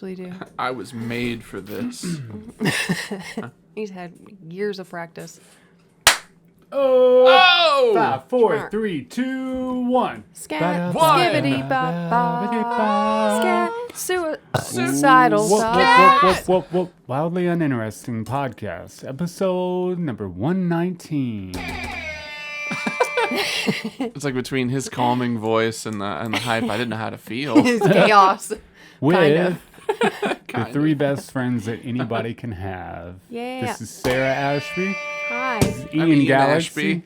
actually do. I was made for this. He's had years of practice. Oh! 5, 4, 3, 2, 1. Scat, One. skibbity bop bop. Scat, suicidal thoughts. Whoop. Wildly Uninteresting podcast, episode number 119. It's like between his calming voice and the hype, I didn't know how to feel. It's chaos. With the Kinda. 3 best friends that anybody can have. Yeah. This is Sarah Ashby, Hi. Ian Galaxy,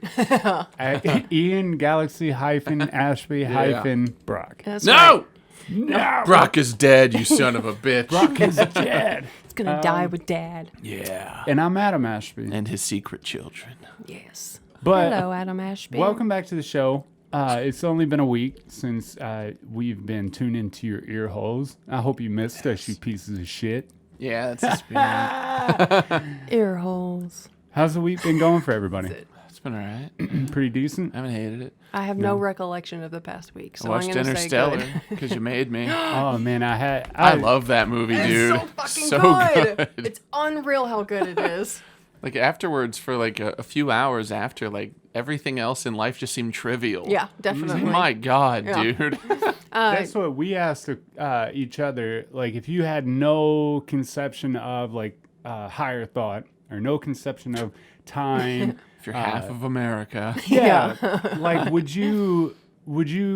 Ian Galaxy hyphen Ashby hyphen Brock. That's No! right. Brock is dead, you son of a bitch. Brock is dead. It's gonna die with Dad. Yeah. And I'm Adam Ashby. And his secret children. Yes. But Hello, Adam Ashby. welcome back to the show. It's only been a week since we've been tuned into your ear holes. I hope you missed us, you pieces of shit. Yeah, that's the spirit. Ear holes. How's the week been going for everybody? It's been alright. Pretty decent? I haven't hated it. I have no recollection of the past week, so I watched I'm gonna Interstellar say good. because you made me. Oh, man, I love that movie, dude. It's so fucking good. It's unreal how good it is. Like afterwards, for like a few hours after, like everything else in life just seemed trivial. Yeah, definitely. My God, Yeah. dude. That's what we asked each other. Like, if you had no conception of, like, higher thought or no conception of time. If you're half of America. Yeah. Like, would you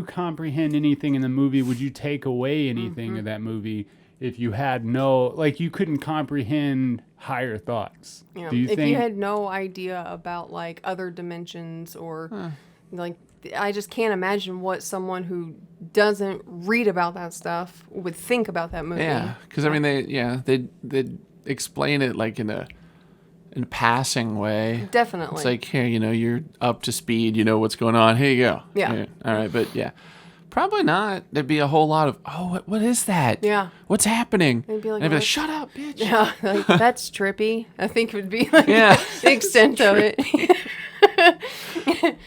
comprehend anything in the movie? Would you take away anything of that movie if you had you couldn't comprehend higher thoughts? Yeah. Do you If think? you had no idea about like other dimensions or like, I just can't imagine what someone who doesn't read about that stuff would think about that movie. Yeah, because I mean, they explain it like in a passing way. Definitely. It's like, here, you're up to speed. You know what's going on. Here you go. Yeah. Here. All right, but yeah, probably not. There'd be a whole lot of, what is that? Yeah. What's happening? They'd be like, and I'd be like, "What?" shut up, bitch. Yeah, like, that's trippy. I think would be like Yeah. the extent of it.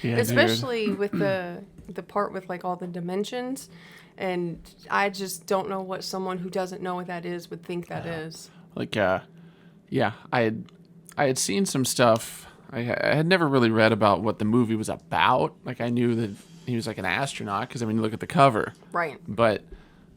Yeah, Especially with the part with like all the dimensions. And I just don't know what someone who doesn't know what that is would think that is. Like, yeah, I had seen some stuff. I had never really read about what the movie was about. Like, I knew that he was like an astronaut because, I mean, you look at the cover. Right. But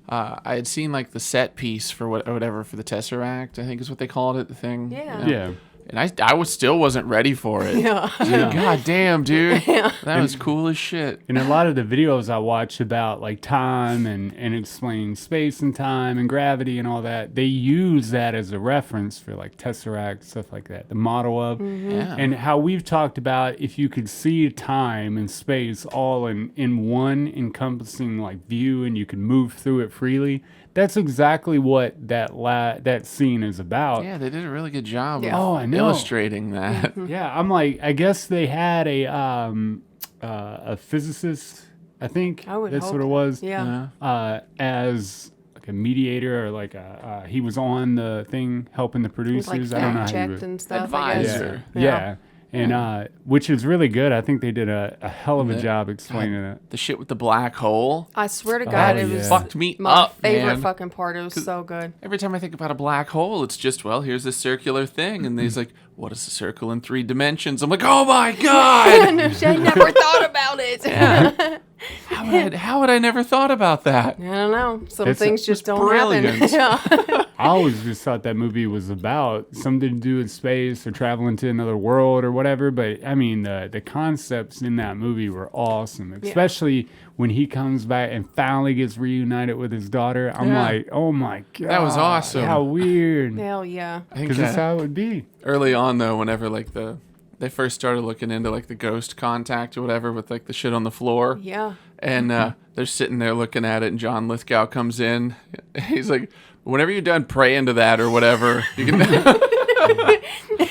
I had seen like the set piece for whatever for the Tesseract, I think is what they called it, the thing. Yeah. Yeah. And I still wasn't ready for it. Yeah. God damn, dude. That was cool as shit. In a lot of the videos I watch about like time and explaining space and time and gravity and all that, they use that as a reference for like Tesseract, stuff like that, the model of. Yeah. And how we've talked about if you could see time and space all in one encompassing like view and you could move through it freely, that's exactly what that scene is about. Yeah, they did a really good job Yeah. of Oh, I know. illustrating that. Yeah, I'm like, I guess they had a physicist, I think. I would that's hope. what it was. Yeah. As like a mediator or like he was on the thing helping the He's producers. like I don't know fact how you checked would. and stuff. I guess. Advisor. Yeah. And which is really good. I think they did a hell of a job explaining it. The shit with the black hole I swear to God, Oh, it yeah. was fucked me my up, favorite man. fucking part. It was so good. Every time I think about a black hole, it's just, well, here's this circular thing. And he's like, what is a circle in 3 dimensions? I'm like, oh my God! I never thought about it. Yeah. How had I never thought about that? I don't know. Some It's- things just it's don't brilliant. happen. Yeah. I always just thought that movie was about something to do with space or traveling to another world or whatever. But I mean, the concepts in that movie were awesome, especially when he comes back and finally gets reunited with his daughter. I'm Yeah. like, oh my God. That was awesome. How weird. Hell yeah. I think Because that's how it would be. early on, though, whenever like they first started looking into like the ghost contact or whatever with like the shit on the floor. Yeah. And they're sitting there looking at it, and John Lithgow comes in. He's like, whenever you're done praying to that or whatever, you can. Like,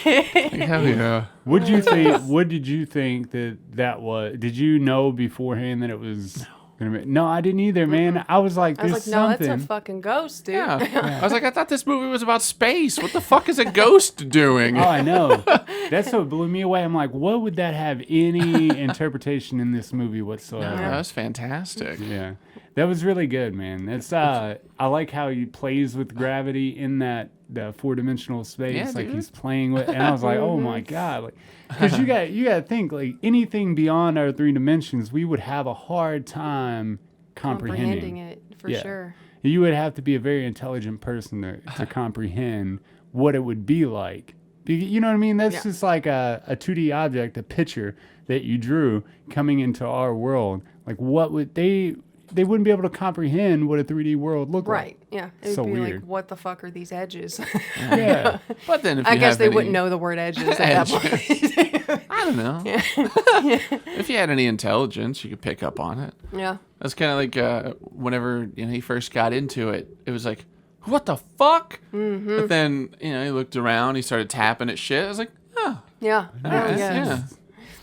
hell yeah. What did you think that was? Did you know beforehand that it was gonna be? No, I didn't either, man. I was like, I was there's like, no, something. that's a fucking ghost, dude. Yeah. I was like, I thought this movie was about space. What the fuck is a ghost doing? Oh, I know. That's what blew me away. I'm like, what would that have any interpretation in this movie whatsoever? That was fantastic. Yeah. That was really good, man. That's I like how he plays with gravity in that the 4-dimensional space, Yeah, like dude. he's playing with. And I was like, oh my god, like because you got to think like anything beyond our 3 dimensions, we would have a hard time comprehending it for Yeah. sure. You would have to be a very intelligent person to comprehend what it would be like. You know what I mean? That's just like a 2D object, a picture that you drew coming into our world. Like, what would they wouldn't be able to comprehend what a 3D world looked Right. Yeah. It would So be weird. like, what the fuck are these edges? like. Yeah. But then if you I guess have they any, wouldn't know the word edges at that point. I don't know. If you had any intelligence, you could pick up on it. Yeah. That's kind of like whenever he first got into it, it was like, what the fuck? Mm-hmm. But then he looked around, he started tapping at shit. I was like, oh, Yeah. all right, Yes. yeah.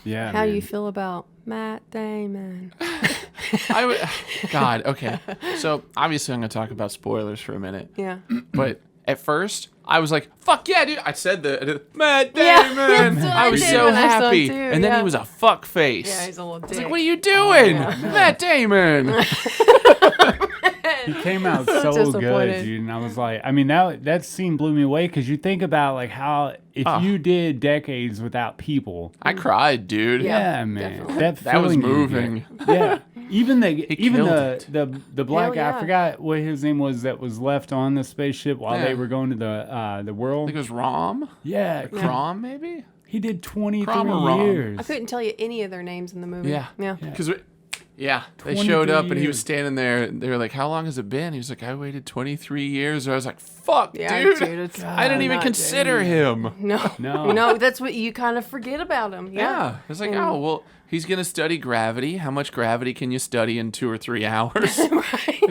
Yeah. How man. you feel about Matt Damon? I would, God, okay. So obviously I'm gonna talk about spoilers for a minute, Yeah. but at first I was like, fuck yeah, dude. I said Matt Yeah, Damon. that's what I I was did so when I saw it happy, too, and then yeah. he was a fuck face. Yeah, he's a little I was dick. like, what are you doing, Matt Damon? He came out So so good, disappointed. dude. And I was like, I mean, that scene blew me away because you think about like how if you did decades without people. I cried, dude. Yeah. Yeah, man, definitely. that That was feeling you moving. get. Yeah, even killed it. the black guy, yeah. I forgot what his name was that was left on the spaceship while Yeah. they were going to the I world. think it was Rom. Yeah, Rom, maybe. he did 23 Crom or Rom? years. I couldn't tell you any of their names in the movie. Yeah. Yeah. Because they 23 showed up and he was years. standing there. They were like, "How long has it been?" He was like, "I waited 23 years." I was like, "Fuck, Yeah, dude! it's I didn't even not consider him." No. No. No, that's what you kind of forget about him. Yeah, Yeah. it's like, oh well, he's gonna study gravity. How much gravity can you study in 2 or 3 hours? Right.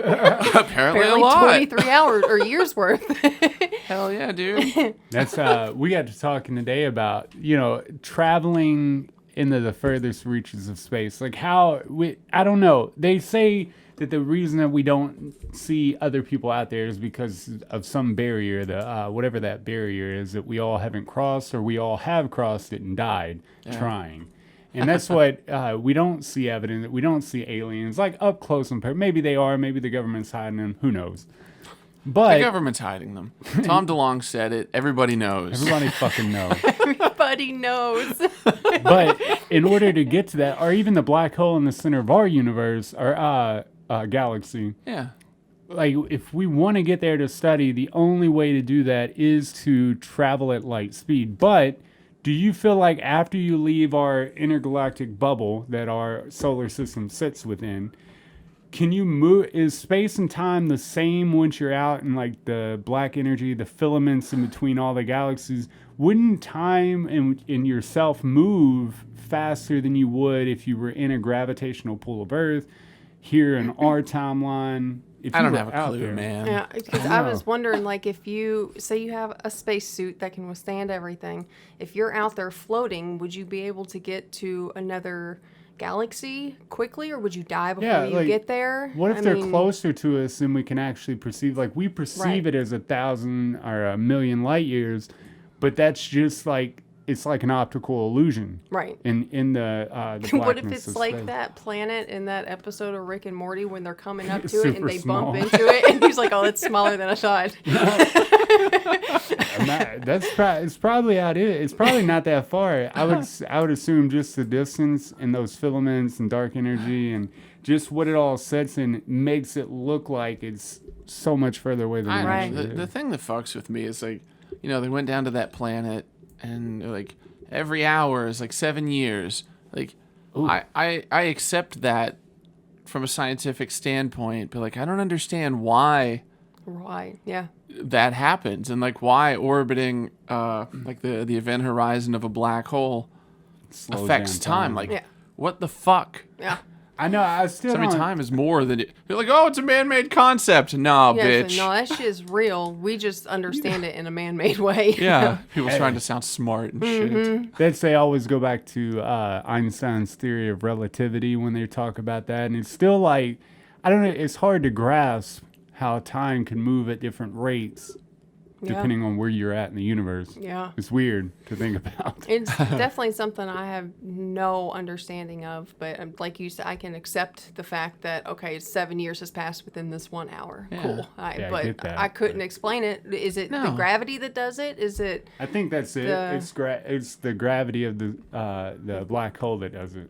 Apparently a Barely lot. 23 hours or years worth. Hell yeah, dude. That's we got to talking today about traveling into the furthest reaches of space. Like I don't know. They say that the reason that we don't see other people out there is because of some barrier, whatever that barrier is that we all haven't crossed or we all have crossed it and died trying. And that's what we don't see evidence. We don't see aliens like up close and maybe they are. Maybe the government's hiding them. Who knows? But The government's hiding them. Tom DeLonge said it. Everybody knows. everybody fucking knows. Everybody knows. But in order to get to that, or even the black hole in the center of our universe, or galaxy, Yeah. like if we want to get there to study, the only way to do that is to travel at light speed. But do you feel like after you leave our intergalactic bubble that our solar system sits within, can you move? Is space and time the same once you're out in like the black energy, the filaments in between all the galaxies? Wouldn't time and yourself move faster than you would if you were in a gravitational pull of Earth here in our timeline? If I you don't were have a out clue, there? man. Yeah, because I was wondering, like, if you say you have a spacesuit that can withstand everything, if you're out there floating, would you be able to get to another galaxy quickly, or would you die before you like, get there? What if I they're mean, closer to us than we can actually perceive? Like we perceive Right. it as 1,000 or 1,000,000 light years, but that's just like it's like an optical illusion. Right. In the blackness What if it's of like space. that planet in that episode of Rick and Morty when they're coming up to it and Super they small. bump into it, and he's like, "Oh, it's smaller than I thought." It's probably out it. It's probably not that far. I would assume just the distance and those filaments and dark energy and just what it all sets in makes it look like it's so much further away than it Right. actually The is. thing that fucks with me is like, they went down to that planet and they're like every hour is like 7 years. Like, I accept that from a scientific standpoint, but like I don't understand why Right. Yeah. that happens and like why orbiting like the event horizon of a black hole Slows affects down time. Like, Yeah. what the fuck? Yeah. I know. I still So many don't. time is more than it. You're like, oh, it's a man-made concept. No, Yeah, bitch. so no, that shit is real. We just understand it in a man-made way. Yeah, people trying to sound smart and shit. They always go back to Einstein's theory of relativity when they talk about that, and it's still like I don't know. It's hard to grasp how time can move at different rates Yeah. depending on where you're at in the universe. Yeah. It's weird to think about. It's definitely something I have no understanding of, but like you said, I can accept the fact that, okay, 7 years has passed within this 1 hour. Yeah. Cool. Yeah, I But get that, I couldn't but- explain it. Is it the No. gravity that does it? Is it I think that's it. It's the gravity of the black hole that does it.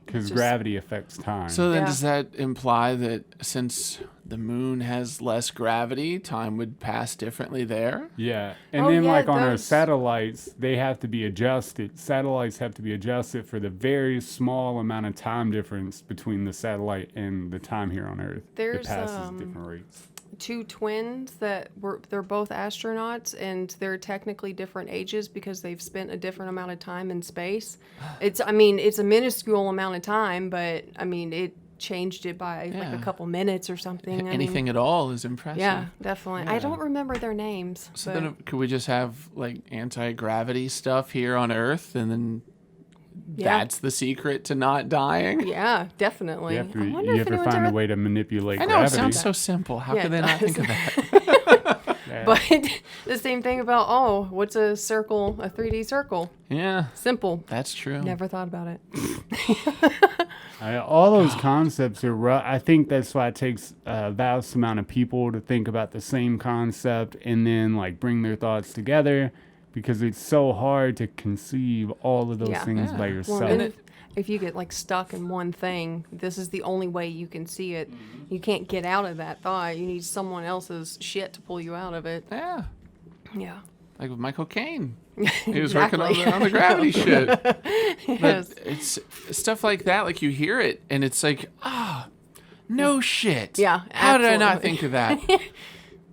Because Just- gravity affects time. So then Yeah. does that imply that since the moon has less gravity, time would pass differently there? yeah. And Oh, then yeah, like on our those- satellites, they have to be adjusted. Satellites have to be adjusted for the very small amount of time difference between the satellite and the time here on Earth. There's, it passes different rates. two twins they're both astronauts, and they're technically different ages because they've spent a different amount of time in space. It's a minuscule amount of time, but it changed it by like Yeah. a couple minutes or something. Anything at all is impressive. Yeah, definitely. I Yeah. don't remember their names. So but then could we just have like anti-gravity stuff here on Earth and then yeah. that's the secret to not dying? Yeah, definitely. You I wonder have if to anyone's find a ever way to manipulate I know, gravity. it sounds so simple. How Yeah, could it they not does. think of that? Yeah. But the same thing about, what's a circle, a 3D circle? Yeah, Simple. that's true. Never thought about it. All those concepts are rough. I think that's why it takes a vast amount of people to think about the same concept and then like bring their thoughts together, because it's so hard to conceive all of those Yeah. things Yeah. by Well, yourself. And if you get like stuck in one thing, this is the only way you can see it. You can't get out of that thought. You need someone else's shit to pull you out of it. Yeah, Yeah. like with Michael Caine. He was Exactly. working on the gravity shit. Yes. But it's stuff like that, like you hear it and it's like, no shit. Yeah, How did I not absolutely. think of that?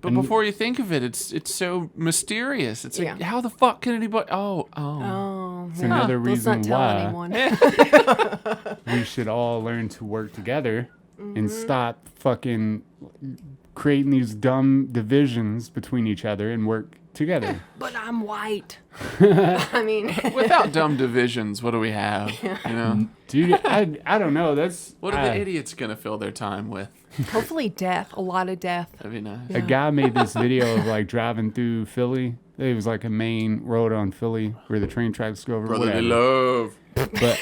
But before you think of it, it's so mysterious. It's like, Yeah. how the fuck can anybody? Oh. Oh, It's another let's reason not tell why anyone. we should all learn to work together Mm-hmm. and stop fucking creating these dumb divisions between each other and work together. But I'm white. I mean, Without dumb divisions, what do we have? You know, Dude, I don't know. That's what are the idiots gonna fill their time with? hopefully death. A lot of death. That'd be nice. A guy made this video of like driving through Philly. It was like a main road on Philly where the train tracks go over. Brotherly whatever. love. But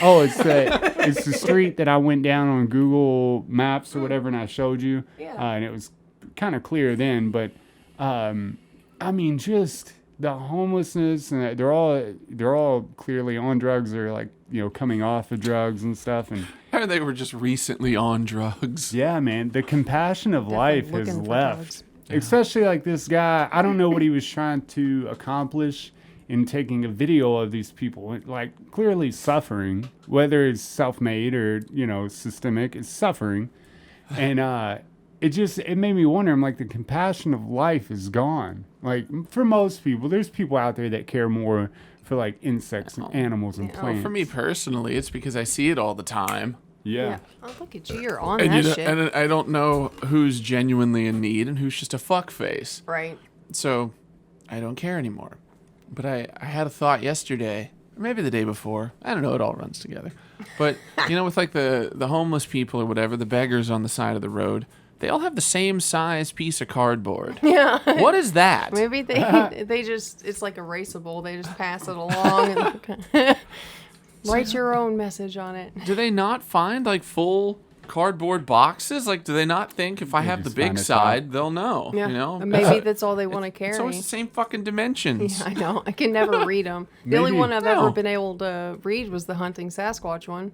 it's the street that I went down on Google Maps or whatever, and I showed you. Yeah. And it was kind of clear then, but just the homelessness, and they're all clearly on drugs or like coming off of drugs and stuff, and Or they were just recently on drugs. yeah, man, the compassion of life has looking for left. drugs. Especially like this guy, I don't know what he was trying to accomplish in taking a video of these people, like clearly suffering, whether it's self-made or, systemic, it's suffering. And it made me wonder, I'm like, the compassion of life is gone. Like for most people, there's people out there that care more for like insects and animals and Yeah. plants. For me personally, it's because I see it all the time. Yeah. Oh, look at you. You're on And, that shit. and I don't know who's genuinely in need and who's just a fuckface. Right. So I don't care anymore. But I had a thought yesterday, or maybe the day before. I don't know, it all runs together. But, with like the homeless people or whatever, the beggars on the side of the road, they all have the same size piece of cardboard. Yeah. What is that? Maybe they just, it's like erasable. They just pass it along and write your own message on it. Do they not find like full cardboard boxes? Like, do they not think if I They have the just find big a side, they'll know? Yeah. And Maybe that's all they want to it's carry. always the same fucking dimensions. Yeah, I know. I can never read them. The only Maybe- one I've No. ever been able to read was the hunting Sasquatch one.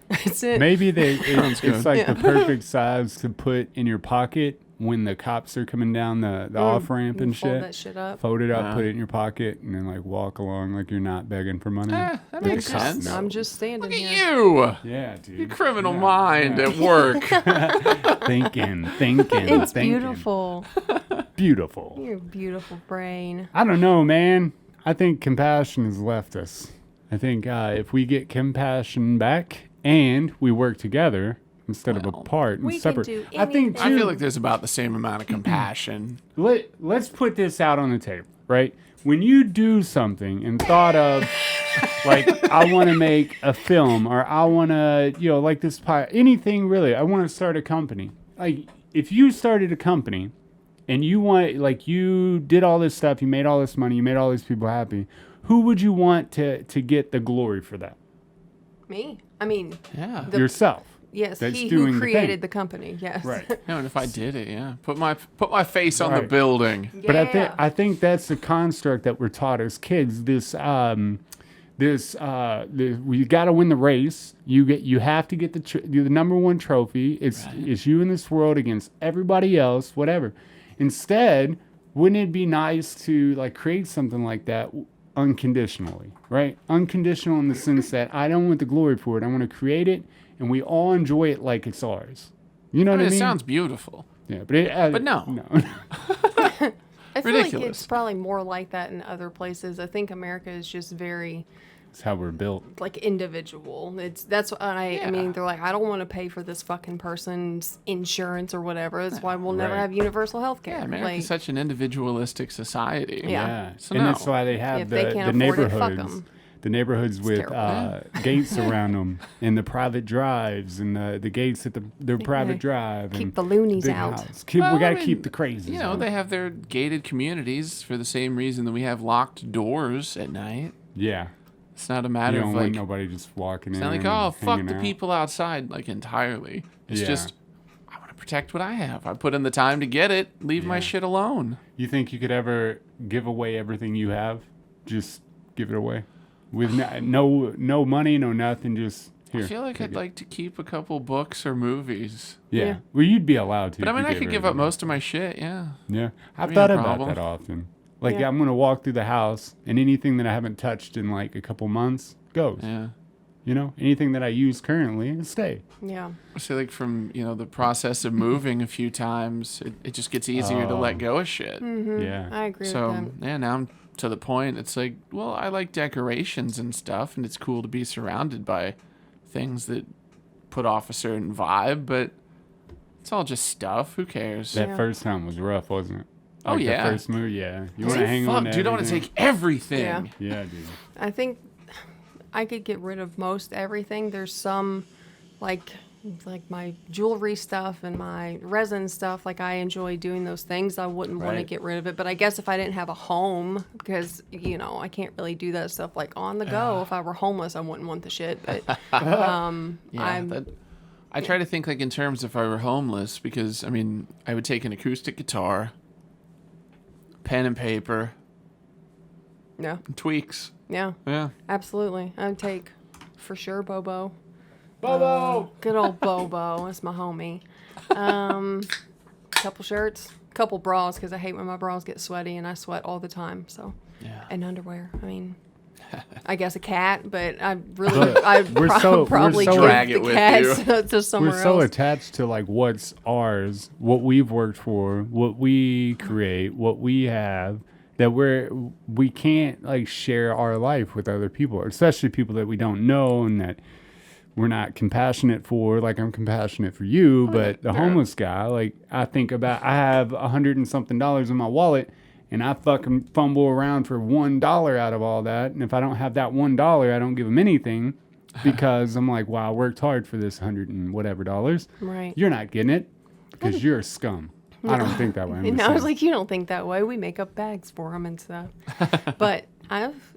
That's it. Maybe Sounds good. it's like the perfect size to put in your pocket when the cops are coming down the off ramp and Fold shit. that shit up. Fold it up, Yeah. put it in your pocket, and then like walk along like you're not begging for money. That Like makes a cop sense. knows. I'm just standing Look at here. you! Yeah, dude. Your criminal Yeah, mind yeah. at work. thinking, It's thinking. beautiful. Beautiful. Your beautiful brain. I don't know, man. I think compassion has left us. I think if we get compassion back and we work together instead of Well, apart and we can separate, do I think anything. I feel too, like there's about the same amount of compassion. let's put this out on the table, right? When you do something and thought of, like, I want to make a film or I want to, like this anything really, I want to start a company. Like, if you started a company and you want, like, you did all this stuff, you made all this money, you made all these people happy, who would you want to get the glory for that? Me? I mean, Yeah. Yourself. yes, That's he doing who the created thing. the company. Yes. Right. No, and if I did it, yeah, put my face on the Right. building. But Yeah. I think that's the construct that we're taught as kids. We got to win the race. You have to get the number one trophy. It's you in this world against everybody else, whatever. Instead, wouldn't it be nice to like create something like that unconditionally, right? Unconditional in the sense that I don't want the glory for it. I want to create it, and we all enjoy it like it's ours. You know what I mean? It sounds beautiful. Yeah, but no. no. I feel like Ridiculous. it's probably more like that in other places. I think America is just very It's how we're built. like individual. That's what I mean, they're like, I don't want to pay for this fucking person's insurance or whatever. That's why we'll never Right. have universal health care. Yeah, America's like, such an individualistic society. Yeah. Yeah, So and no. that's why they have If they the can't afford it, fuck neighborhoods. 'em. The neighborhoods with terrible. gates around them, and the private drives, and the gates at their private drive. keep and the loonies big out. house. Well, We got I to mean, keep the crazies. You know, out. they have their gated communities for the same reason that we have locked doors at night. Yeah. It's not a You matter don't of want like, nobody just walking it's in. not like, and oh, fuck hanging the out. people outside, like entirely. It's Yeah. just, I want to protect what I have. I put in the time to get it. Leave my Yeah. shit alone. You think you could ever give away everything you have? Just give it away with no money, no nothing. Just here. I feel like take I'd it. like to keep a couple books or movies. Yeah. Yeah. Well, you'd be allowed to. But I if mean, you I gave could give up everything. most of my shit, yeah. Yeah, I've be thought no about problem. that often. Like, Yeah. I'm gonna walk through the house, and anything that I haven't touched in like a couple months goes. Yeah. You know, anything that I use currently, stay. Yeah. So like from, the process of moving a few times, it just gets easier to let go of shit. Yeah, I agree with So, that. yeah, now I'm to the point. It's like, well, I like decorations and stuff, and it's cool to be surrounded by things that put off a certain vibe, but it's all just stuff. Who cares? that Yeah. first time was rough, wasn't it? Oh, Like yeah. The first move, yeah. You It's want to like, hang fuck, on to dude, I want to everything? take everything. Yeah. Yeah, dude. I think I could get rid of most everything. There's some like my jewelry stuff and my resin stuff. Like I enjoy doing those things. I wouldn't want to Right. get rid of it. But I guess if I didn't have a home, because I can't really do that stuff like on the go. If I were homeless, I wouldn't want the shit. But Yeah, I try to think like in terms if I were homeless, because I mean I would take an acoustic guitar, pen and paper, yeah, and tweaks. yeah, Yeah. absolutely. I'd take for sure Bobo. Bobo. Good old Bobo. That's my homie. Couple shirts, couple bras, because I hate when my bras get sweaty and I sweat all the time. So, Yeah. and underwear. I mean, I guess a cat, but I We're so- probably we're so- give Drag the it with cat you. to somewhere We're so else. attached to like what's ours, what we've worked for, what we create, what we have, that we can't like share our life with other people, especially people that we don't know and that we're not compassionate for. Like I'm compassionate for you, but the homeless guy, like I have $100 and something in my wallet, and I fucking fumble around for $1 out of all that, and if I don't have that $1, I don't give him anything. Because I'm like, wow, I worked hard for this $100 and whatever dollars. Right. You're not getting it because you're a scum. I don't think that way. I'm And just I was saying. like, you don't think that way. We make up bags for them and stuff. But I've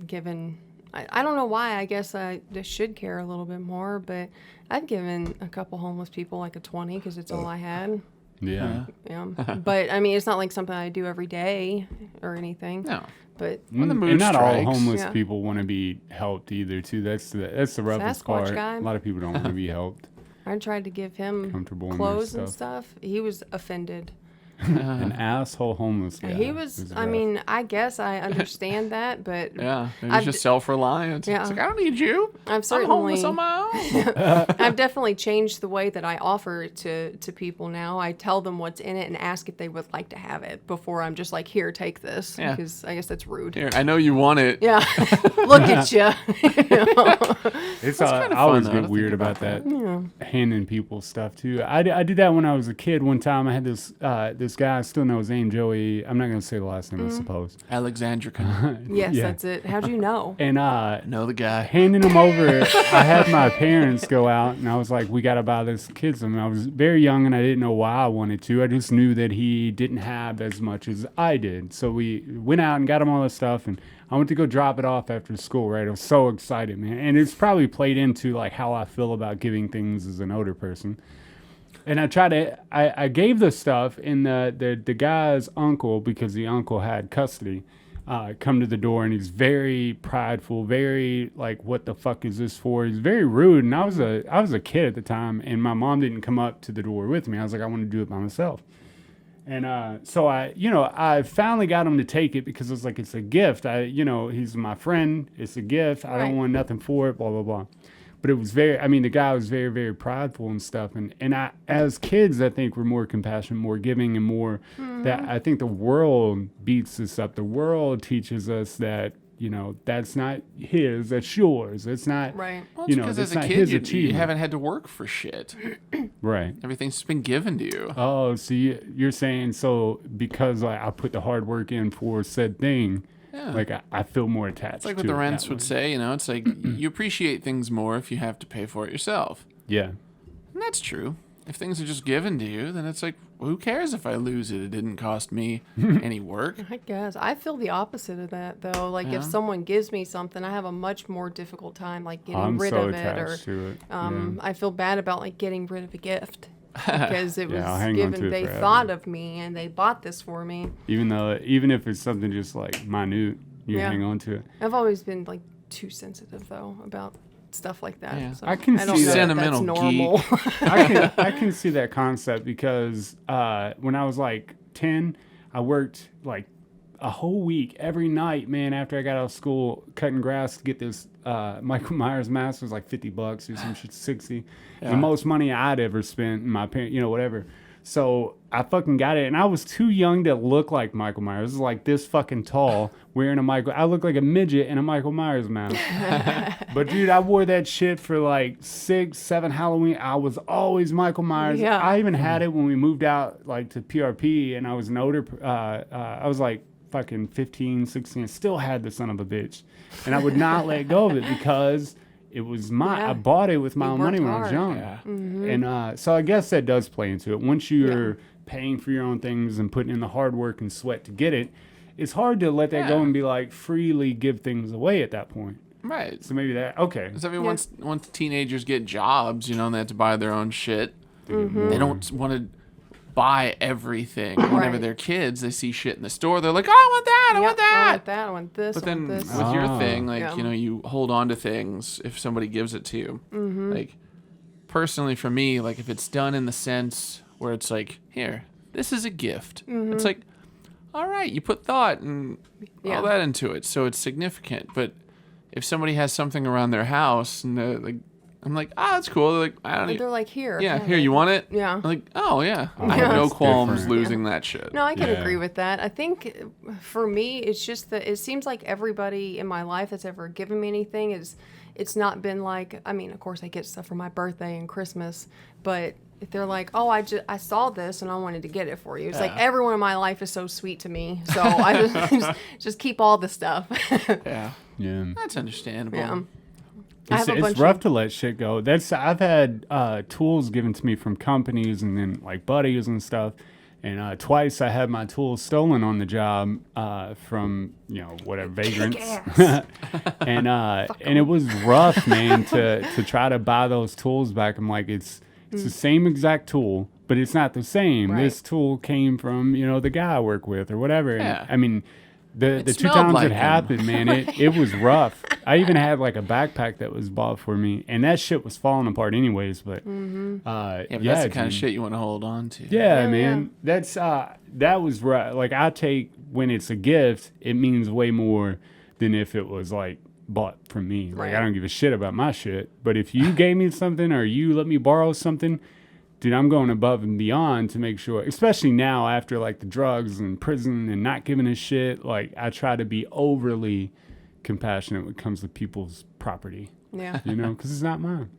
given, I don't know why. I guess I just should care a little bit more. But I've given a couple homeless people like a 20 because it's all I had. Yeah. Yeah. But I mean, it's not like something I do every day or anything. No. But When the mood And not all strikes. homeless Yeah. people want to be helped either, too. That's the roughest Sasquatch part. guy. A lot of people don't want to be helped. I tried to give him Comfortable in their clothes and stuff. stuff. He was offended. An asshole homeless guy. He was, is I rough. mean, I guess I understand that, but Yeah. He's I've just d- self-reliant. Yeah. It's like, I don't need you. I've I'm homeless certainly, on my own. I've definitely changed the way that I offer it to people now. I tell them what's in it and ask if they would like to have it before I'm just like, here, take this. Yeah. Because I guess that's rude. Here, I know you want it. Yeah. Look at you. It's kinda I always fun, though, get to weird think about about that handing people stuff too. I did that when I was a kid. One time I had this this guy, I still know his name, Joey. I'm not going to say the last name, I suppose. Alexandrican. Yes, Yeah. that's it. How'd you know? And Know the guy. handing him over, I had my parents go out, and I was like, we got to buy this kid something. I was very young, and I didn't know why I wanted to. I just knew that he didn't have as much as I did. So we went out and got him all this stuff, and I went to go drop it off after school, right? I was so excited, man. And it's probably played into, like, how I feel about giving things as an older person. And I gave the stuff, and the guy's uncle, because the uncle had custody, come to the door, and he's very prideful, very like, what the fuck is this for? He's very rude, and I was a kid at the time, and my mom didn't come up to the door with me. I was like, I want to do it by myself. And so I finally got him to take it because it was like, it's a gift. He's my friend. It's a gift. I don't want nothing for it, blah, blah, blah. But it was the guy was very, very prideful and stuff. And as kids, I think we're more compassionate, more giving, and more that I think the world beats us up. The world teaches us that, that's not his, that's yours. It's not, Right. Well, it's because that's as a not kid, his you achievement. haven't had to work for shit. Right. Everything's just been given to you. Oh, so you're saying, so because I put the hard work in for said thing, Yeah. like I feel more attached It's like to what the it rents that would way. say, it's like you appreciate things more if you have to pay for it yourself. Yeah. And that's true. If things are just given to you, then it's like, well, who cares if I lose it? It didn't cost me any work. I guess I feel the opposite of that though. Like Yeah. if someone gives me something, I have a much more difficult time like getting I'm rid so of it, or attached to it. I feel bad about like getting rid of a gift because it Yeah, I'll was hang on to given. it They forever. thought of me and they bought this for me. Even if it's something just like minute, you Yeah. hang on to it. I've always been like too sensitive though about stuff like that. Yeah. So I can don't see know that. if that's Sentimental normal. I can see that concept because when I was like 10, I worked like a whole week every night, man, after I got out of school, cutting grass to get this Michael Myers mask. It was like $50 or some shit, 60. Yeah. The most money I'd ever spent, and my parents, whatever. So I fucking got it, and I was too young to look like Michael Myers. This is like this fucking tall, wearing I look like a midget in a Michael Myers mask. But dude, I wore that shit for like 6, 7 Halloween. I was always Michael Myers. Yeah. I even had it when we moved out like to PRP, and I was an older. I was like fucking 15, 16. I still had the son of a bitch, and I would not let go of it because it was Yeah. I bought it with my You own money worked when I was hard. young. Yeah. And so I guess that does play into it. Once you're paying for your own things and putting in the hard work and sweat to get it, it's hard to let that go Yeah. and be like freely give things away at that point. Right. So maybe that, okay. Because once teenagers get jobs, and they have to buy their own shit, they don't want to buy everything. Whenever Right. they're kids, they see shit in the store. They're like, oh, I want that. I want Yep, I that. want that. I want this. But I then want with this. your Ah. thing, like, Yeah. you hold on to things if somebody gives it to you. Like, personally for me, like, if it's done in the sense where it's like, here, this is a gift. It's like, all right, you put thought and Yeah. all that into it, so it's significant. But if somebody has something around their house and they're like, I'm like, that's cool. They're like, I don't And need. they're like, here. Yeah, have here, it. you want it? Yeah. I'm like, oh yeah, I Yeah. have no That's qualms different. losing that shit. No, I can Yeah. agree with that. I think for me, it's just that it seems like everybody in my life that's ever given me anything it's not been like, I mean, of course I get stuff for my birthday and Christmas, but if they're like, oh, I saw this and I wanted to get it for you. It's like Yeah. everyone in my life is so sweet to me. So I just keep all the stuff. Yeah, Yeah. that's understandable. Yeah. I have a It's bunch rough of, to let shit go. I've had tools given to me from companies and then like buddies and stuff. And twice I had my tools stolen on the job from whatever vagrants. and it was rough, man, to try to buy those tools back. I'm like, it's the same exact tool, but it's not the same. Right. This tool came from the guy I work with or whatever. And, Yeah. I mean, the two smelled times like it him. happened, man, it was rough. I even had like a backpack that was bought for me, and that shit was falling apart anyways. But Yeah, but that's the kind of dude. shit you want to hold on to. Yeah, Yeah, man. That's that was right. Like I take when it's a gift, it means way more than if it was like bought from me. Like Right. I don't give a shit about my shit. But if you gave me something or you let me borrow something, dude, I'm going above and beyond to make sure, especially now after like the drugs and prison and not giving a shit, like I try to be overly compassionate when it comes to people's property, yeah. because it's not mine.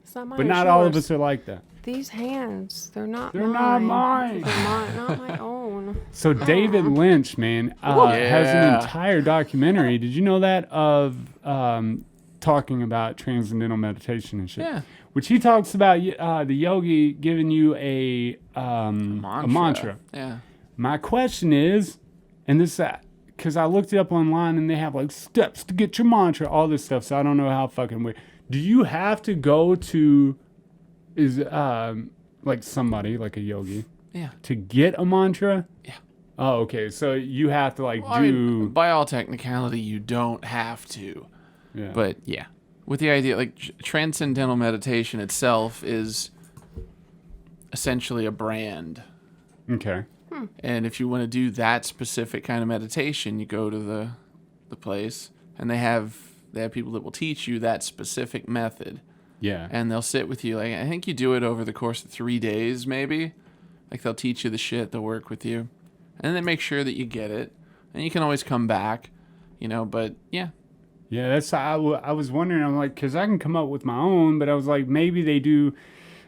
It's not mine. But it's not all of yours. us are like that. these hands, they're not They're mine. not mine. They're not my own. So David Lynch, man, has an Yeah. entire documentary. Did you know that of talking about transcendental meditation and shit? Yeah. Which he talks about the yogi giving you a mantra. Yeah. My question is, and this because I looked it up online and they have like steps to get your mantra, all this stuff. So I don't know how fucking weird. Do you have to go to like somebody like a yogi Yeah. to get a mantra? Yeah. Oh, okay. So you have to like Well, I mean, by all technicality, you don't have to. yeah. But yeah, with the idea, like transcendental meditation itself is essentially a brand. Okay. And if you want to do that specific kind of meditation, you go to the place, and they have people that will teach you that specific method, Yeah. and they'll sit with you. Like I think you do it over the course of 3 days, maybe. Like they'll teach you the shit, they'll work with you, and they make sure that you get it, and you can always come back, But yeah, Yeah, that's I was wondering. I'm like, because I can come up with my own, but I was like, maybe they do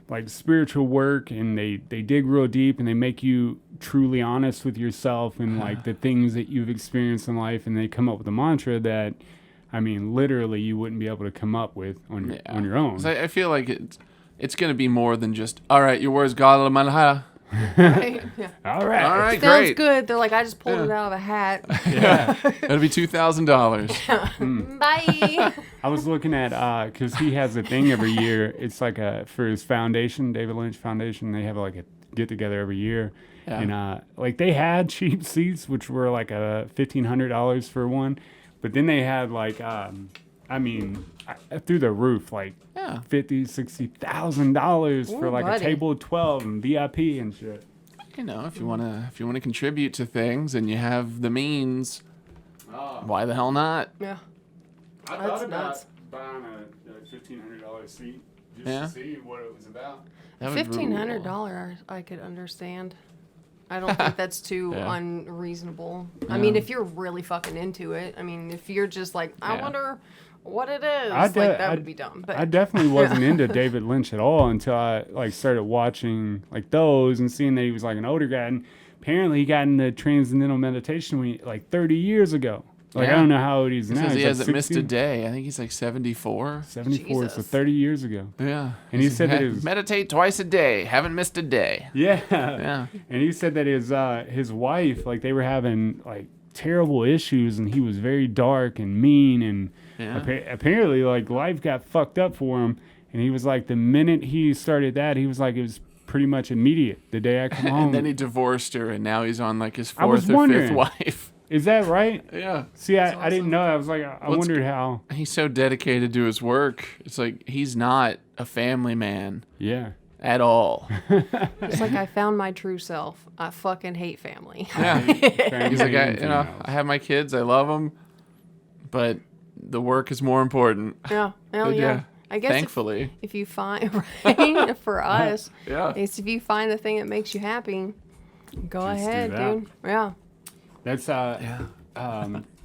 like spiritual work and they dig real deep and they make you truly honest with yourself and like the things that you've experienced in life, and they come up with a mantra that, I mean, literally you wouldn't be able to come up with on your own. 'Cause I feel like it's going to be more than just, all right, your words, God, Malha. Right? Yeah. All right. All right, Sounds great. good. They're like, I just pulled it out of a hat. Yeah. That'll be $2,000. Bye. I was looking at because he has a thing every year. It's like for his foundation, David Lynch Foundation. They have like a get together every year, Yeah. and like they had cheap seats, which were like $1,500 for one, but then they had like through the roof, like Yeah. $50,000-$60,000 for Ooh, like buddy. a table of 12 and VIP and shit. If you wanna contribute to things and you have the means, why the hell not? Yeah. I That's thought about nuts. buying a $1,500 seat just Yeah. to see what it was about. That would rule. $1,500 I could understand. I don't think that's too Yeah. unreasonable. I mean, if you're really fucking into it. I mean, if you're just like, I Yeah. wonder what it is, that would be dumb. But I definitely wasn't into David Lynch at all until I like started watching like those and seeing that he was like an older guy. And apparently he got into transcendental meditation like 30 years ago. Like I Yeah. don't know how old he is He now. says he He's like hasn't missed a 60? day. I think he's like 74. 74. So Jesus. 30 years ago. Yeah. And he said that his meditate twice a day. Haven't missed a day. yeah. Yeah. And he said that his wife, like they were having like terrible issues, and he was very dark and mean, and Yeah. apparently like life got fucked up for him. And he was like, the minute he started that, he was like, it was pretty much immediate. The day I come home. And then he divorced her, and now he's on like his I was fourth or fifth wondering. wife. Is that right? Yeah. See, I didn't know. I was like, I What's- wondered how. He's so dedicated to his work. It's like he's not a family man Yeah. at all. it's like I found my true self. I fucking hate family. Yeah. He's like, Anything I else. have my kids. I love them, but the work is more important. Yeah. Hell But yeah. I guess Thankfully. if you find right for us, Yeah. it's if you find the thing that makes you happy, go Just do ahead, that. dude. Yeah. That's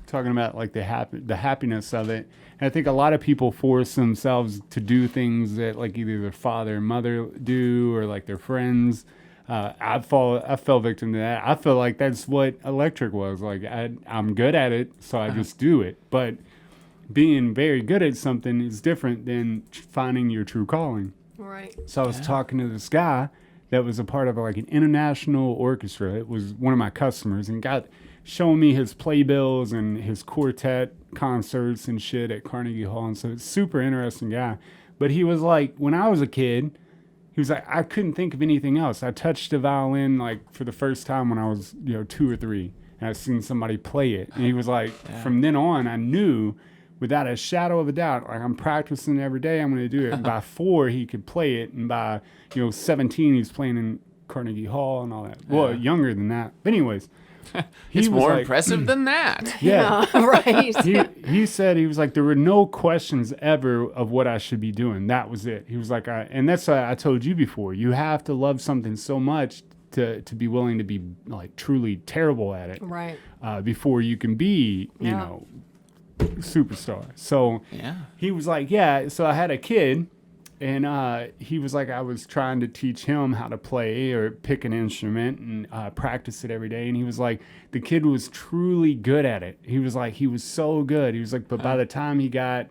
talking about like the happiness of it. And I think a lot of people force themselves to do things that like either their father and mother do or like their friends. I fell victim to that. I feel like that's what electric was. Like I'm good at it, so I just do it. But being very good at something is different than finding your true calling. Right. So I was talking to this guy that was a part of like an international orchestra. It was one of my customers, and got showing me his playbills and his quartet concerts and shit at Carnegie Hall. And so it's super interesting guy. But he was like, when I was a kid, he was like, I couldn't think of anything else. I touched a violin like for the first time when I was 2 or 3, and I seen somebody play it. And he was like, from then on, I knew without a shadow of a doubt, like I'm practicing every day, I'm going to do it. And by 4, he could play it. And by 17, he's playing in Carnegie Hall and all that. Well, younger than that. But anyways, he It's was more like, impressive than that. Yeah. Right. He said, he was like, there were no questions ever of what I should be doing. That was it. He was like, and that's why I told you before, you have to love something so much to be willing to be like truly terrible at it. Right. Before you can be, Yeah. Superstar. So Yeah. he was like, yeah. So I had a kid, And he was like, I was trying to teach him how to play or pick an instrument and practice it every day. And he was like, the kid was truly good at it. He was like, he was so good. He was like, but by the time he got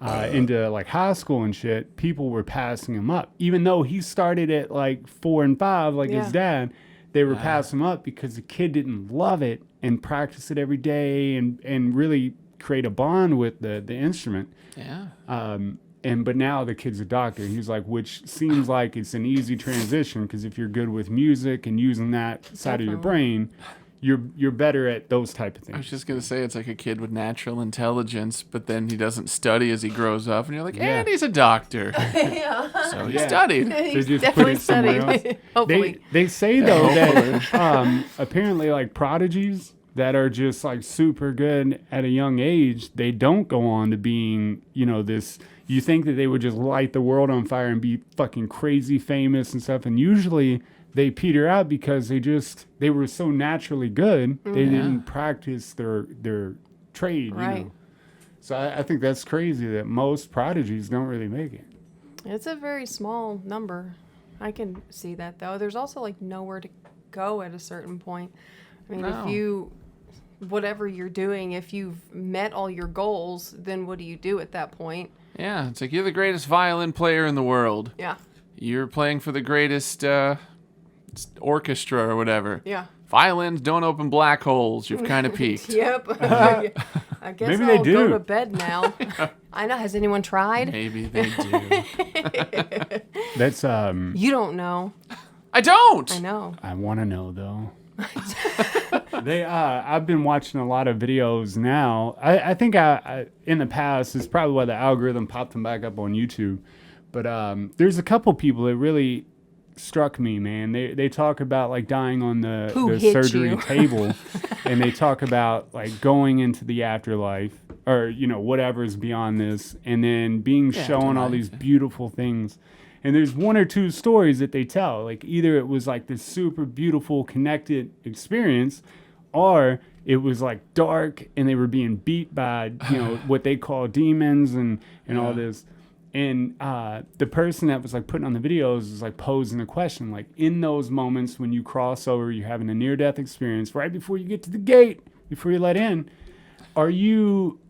into like high school and shit, people were passing him up. Even though he started at like 4 and 5, like his dad, they were passing him up because the kid didn't love it and practice it every day and really create a bond with the instrument. Yeah. But now the kid's a doctor. He's like, which seems like it's an easy transition because if you're good with music and using that side of your brain, you're better at those type of things. I was just gonna say it's like a kid with natural intelligence, but then he doesn't study as he grows up, and you're like, and he's a doctor. So he studied. He's just definitely put it somewhere studied. else. Hopefully. They say though that apparently like prodigies that are just like super good at a young age, they don't go on to being, this. You think that they would just light the world on fire and be fucking crazy famous and stuff, and usually they peter out because they were so naturally good, they didn't practice their trade. Right. So I think that's crazy that most prodigies don't really make it. It's a very small number. I can see that, though. There's also, like, nowhere to go at a certain point. I mean, if you, whatever you're doing, if you've met all your goals, then what do you do at that point? Yeah, it's like you're the greatest violin player in the world. Yeah. You're playing for the greatest orchestra or whatever. Yeah. Violins don't open black holes. You've kind of peaked. Yep. I guess Maybe I'll they go do. to bed now. I know. Has anyone tried? Maybe they do. That's You don't know. I don't. I know. I want to know though. I've been watching a lot of videos now. I think I in the past, it's probably why the algorithm popped them back up on YouTube. But there's a couple people that really struck me, man. They talk about like dying on the surgery you? table, and they talk about like going into the afterlife or whatever's beyond this, and then being shown all these beautiful things. And there's one or two stories that they tell. Like either it was like this super beautiful connected experience, or it was like dark and they were being beat by what they call demons and all this. And the person that was like putting on the videos was like posing a question, like in those moments when you cross over, you're having a near-death experience right before you get to the gate, before you're let in, are you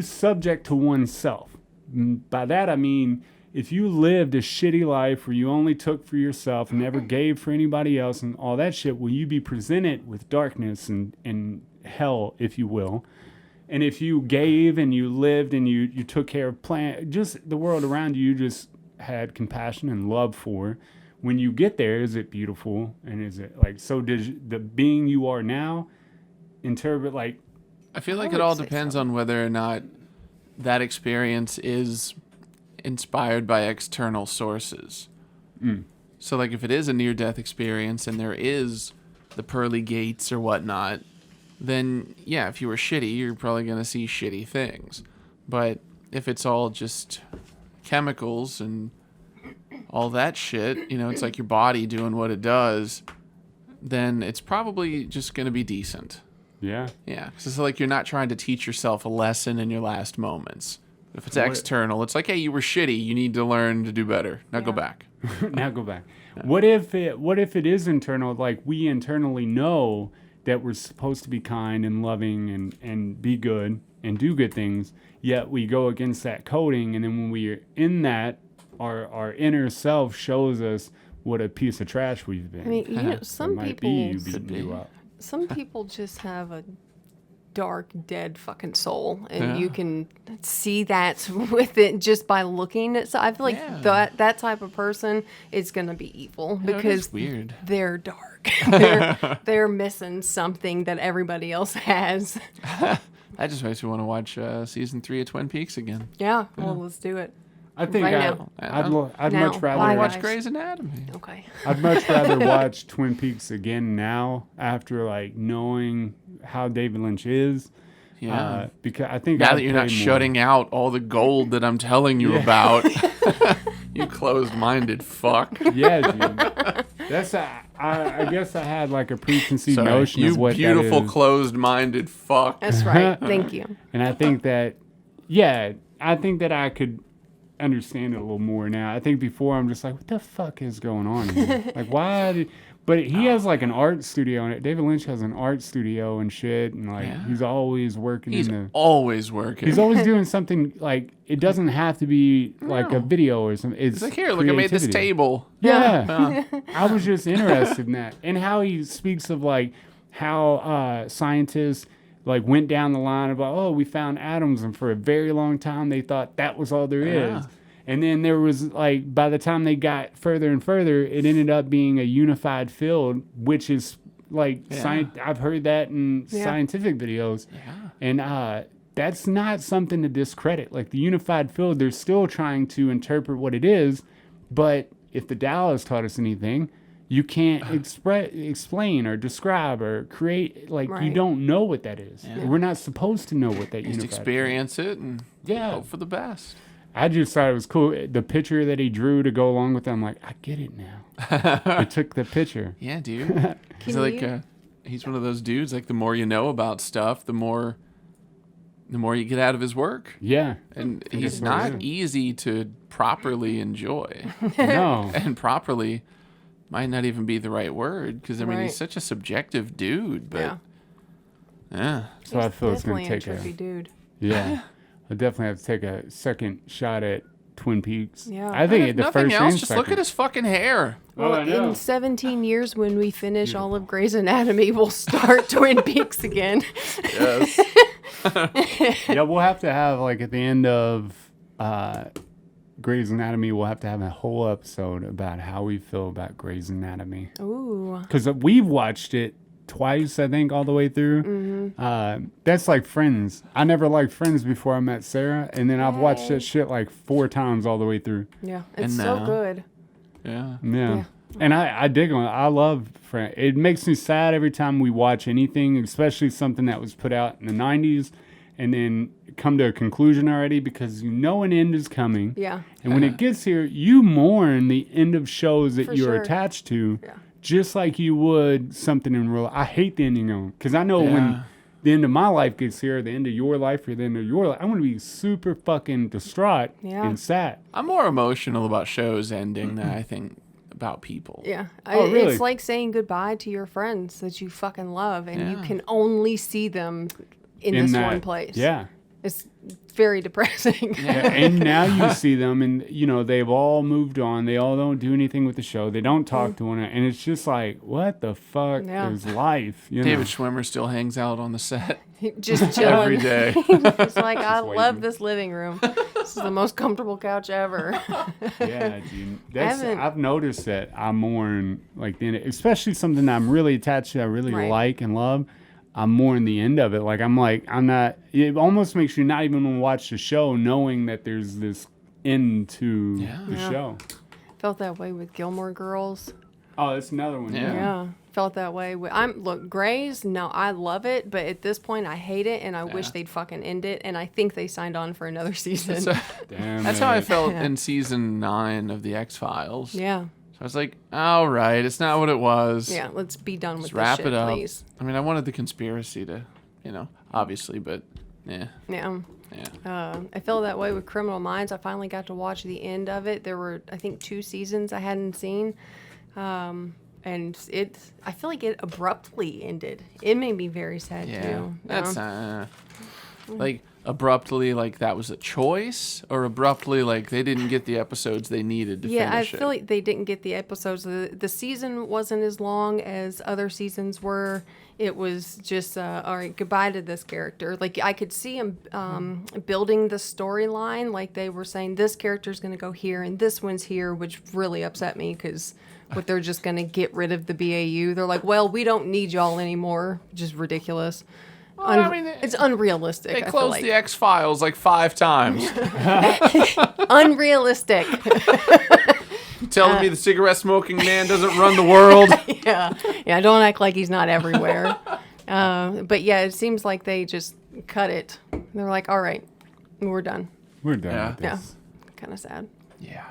subject to oneself? By that I mean, if you lived a shitty life where you only took for yourself and never gave for anybody else and all that shit, will you be presented with darkness and hell, if you will? And if you gave and you lived and you took care of just the world around you just had compassion and love for, when you get there, is it beautiful? And is it like, so does the being you are now interpret like... I feel like it all depends on whether or not that experience is inspired by external sources. So like if it is a near-death experience and there is the pearly gates or whatnot, then yeah, if you were shitty, you're probably going to see shitty things. But if it's all just chemicals and all that shit, it's like your body doing what it does, then it's probably just going to be decent. Yeah. Yeah, because it's like you're not trying to teach yourself a lesson in your last moments. If it's external, it's like, hey, you were shitty. You need to learn to do better. Now go back. Now go back. What if it is internal? Like we internally know that we're supposed to be kind and loving and be good and do good things, yet we go against that coding, and then when we're in that, our inner self shows us what a piece of trash we've been. I mean, some Some people just have a dark, dead fucking soul, and you can see that with it just by looking at. So I feel like that type of person is gonna be evil because weird. They're dark. they're missing something that everybody else has. That just makes me want to watch season 3 of Twin Peaks again. Yeah, well, let's do it. I think right I'd now. much rather Why watch Grey's Anatomy. Okay. I'd much rather watch Twin Peaks again now after like knowing how David Lynch is. Yeah. Because I think now that you're not shutting out all the gold that I'm telling you about, you closed-minded fuck. Yeah, dude. That's I guess I had like a preconceived notion of what you beautiful that is. closed-minded fuck. That's right. Thank you. And I think that, I think that I could understand it a little more now. I think before I'm just like, what the fuck is going on here? Like, why did... But he has like an art studio in it. David Lynch has an art studio and shit, and like he's always working. He's always working. He's always doing something. Like, it doesn't have to be like a video or something. It's like, here, look, I made this table. Yeah. I was just interested in that, and how he speaks of like how scientists like went down the line about, oh, we found atoms, and for a very long time they thought that was all there is. And then there was, like, by the time they got further and further, it ended up being a unified field, which is, like, I've heard that in scientific videos. Yeah. And that's not something to discredit. Like, the unified field, they're still trying to interpret what it is, but if the Tao has taught us anything, you can't explain or describe or create, like, you don't know what that is. Yeah. We're not supposed to know what that unified experience it and hope for the best. I just thought it was cool. The picture that he drew to go along with it, I'm like, I get it now. He took the picture. Yeah, dude. He's like, he's one of those dudes, like, the more you know about stuff, the more you get out of his work. Yeah. And he's not easy to properly enjoy. No. And properly might not even be the right word, because, I mean, he's such a subjective dude, but... Yeah. So I feel it's going to take a trippy dude. Yeah. I definitely have to take a second shot at Twin Peaks. Yeah. I think the nothing first else, just look at his fucking hair. Well, in 17 years, when we finish all of Grey's Anatomy, we'll start Twin Peaks again. Yes. Yeah, we'll have to have, like, at the end of Grey's Anatomy, we'll have to have a whole episode about how we feel about Grey's Anatomy. Ooh. Because we've watched it twice, I think, all the way through. Mm-hmm. That's like Friends. I never liked Friends before I met Sarah, and then I've watched that shit like 4 times all the way through. Yeah, it's so good. Yeah. And I dig on it. I love Friends. It makes me sad every time we watch anything, especially something that was put out in the 90s, and then come to a conclusion already, because you know an end is coming. Yeah. And when it gets here, you mourn the end of shows that you're attached to. Yeah. Just like you would something in real life. I hate the ending of them, because I know when the end of my life gets here, the end of your life, or the end of your life, I'm going to be super fucking distraught and sad. I'm more emotional about shows ending than I think about people. Yeah. Really? It's like saying goodbye to your friends that you fucking love, and you can only see them in this one place. Yeah. It's very depressing. And now you see them, and they've all moved on. They all don't do anything with the show. They don't talk to one another, and it's just like, what the fuck is life? David Schwimmer still hangs out on the set. Just chilling every day. It's like, I love this living room. This is the most comfortable couch ever. Yeah, dude. I've noticed that I mourn like especially something that I'm really attached to, I really like and love. I'm more in the end of it. I'm not, it almost makes you not even want to watch the show knowing that there's this end to the show. Felt that way with Gilmore Girls. Oh, that's another one. Yeah. Felt that way. Look, Grey's, no, I love it, but at this point I hate it, and I wish they'd fucking end it, and I think they signed on for another season. That's how I felt in season 9 of the X-Files. Yeah. I was like, all right, it's not what it was. Yeah, let's be done with Let's this wrap shit, it up. please. I mean, I wanted the conspiracy to, obviously, but Yeah. Yeah. I felt that way with Criminal Minds. I finally got to watch the end of it. There were, I think, 2 seasons I hadn't seen. And I feel like it abruptly ended. It made me very sad, too. That's, like, abruptly, like, that was a choice, or abruptly, like, they didn't get the episodes they needed to finish it? Yeah, I feel like they didn't get the episodes. The season wasn't as long as other seasons were. It was just, all right, goodbye to this character. Like, I could see him building the storyline. Like, they were saying, this character's going to go here, and this one's here, which really upset me, because they're just going to get rid of the BAU. They're like, well, we don't need y'all anymore. Just ridiculous. Well, I mean, it's unrealistic. They closed the X-Files like 5 times. Unrealistic. Telling me the cigarette smoking man doesn't run the world. Yeah. Don't act like he's not everywhere. But yeah, it seems like they just cut it. They're like, all right, we're done. We're done. With Yeah. this. Kind of sad. Yeah.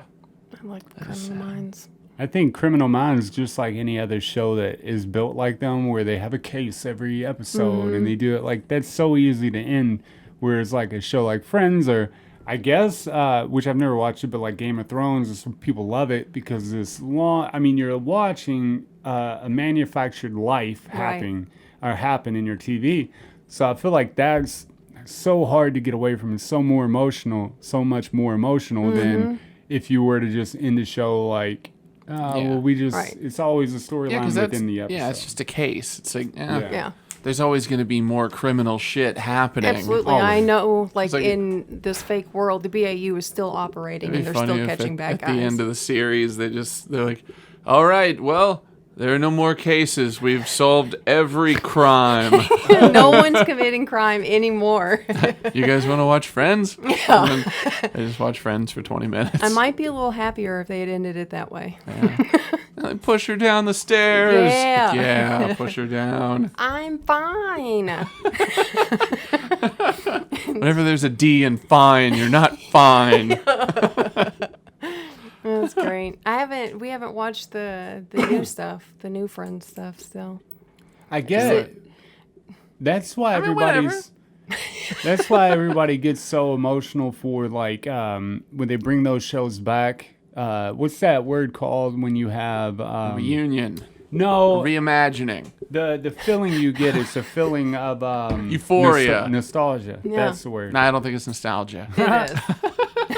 I like Criminal Minds. I think Criminal Minds, just like any other show that is built like them, where they have a case every episode and they do it like that's so easy to end. Whereas like a show like Friends, or I guess, which I've never watched it, but like Game of Thrones, some people love it because this long. I mean, you're watching a manufactured life happen in your TV. So I feel like that's so hard to get away from. It's so much more emotional than if you were to just end the show like. Well, it's always a storyline within the episode. Yeah, it's just a case. It's like, Yeah. there's always going to be more criminal shit happening. Absolutely. Always. I know, like- in this fake world, the BAU is still operating and It'd be they're still funny if catching bad at guys. the end of the series, they're like, all right, well, there are no more cases. We've solved every crime. No one's committing crime anymore. You guys want to watch Friends? Yeah. I just watch Friends for 20 minutes. I might be a little happier if they had ended it that way. Like, push her down the stairs. Yeah. Yeah, push her down. I'm fine. Whenever there's a D in fine, you're not fine. That's great. We haven't watched the new stuff, the new Friends stuff still. I get it. That's why whatever. That's why everybody gets so emotional for like when they bring those shows back. What's that word called when you have Reunion. No, Reimagining. the feeling you get is a feeling of Euphoria. Nostalgia. Yeah. That's the word. No, I don't think it's nostalgia. It is.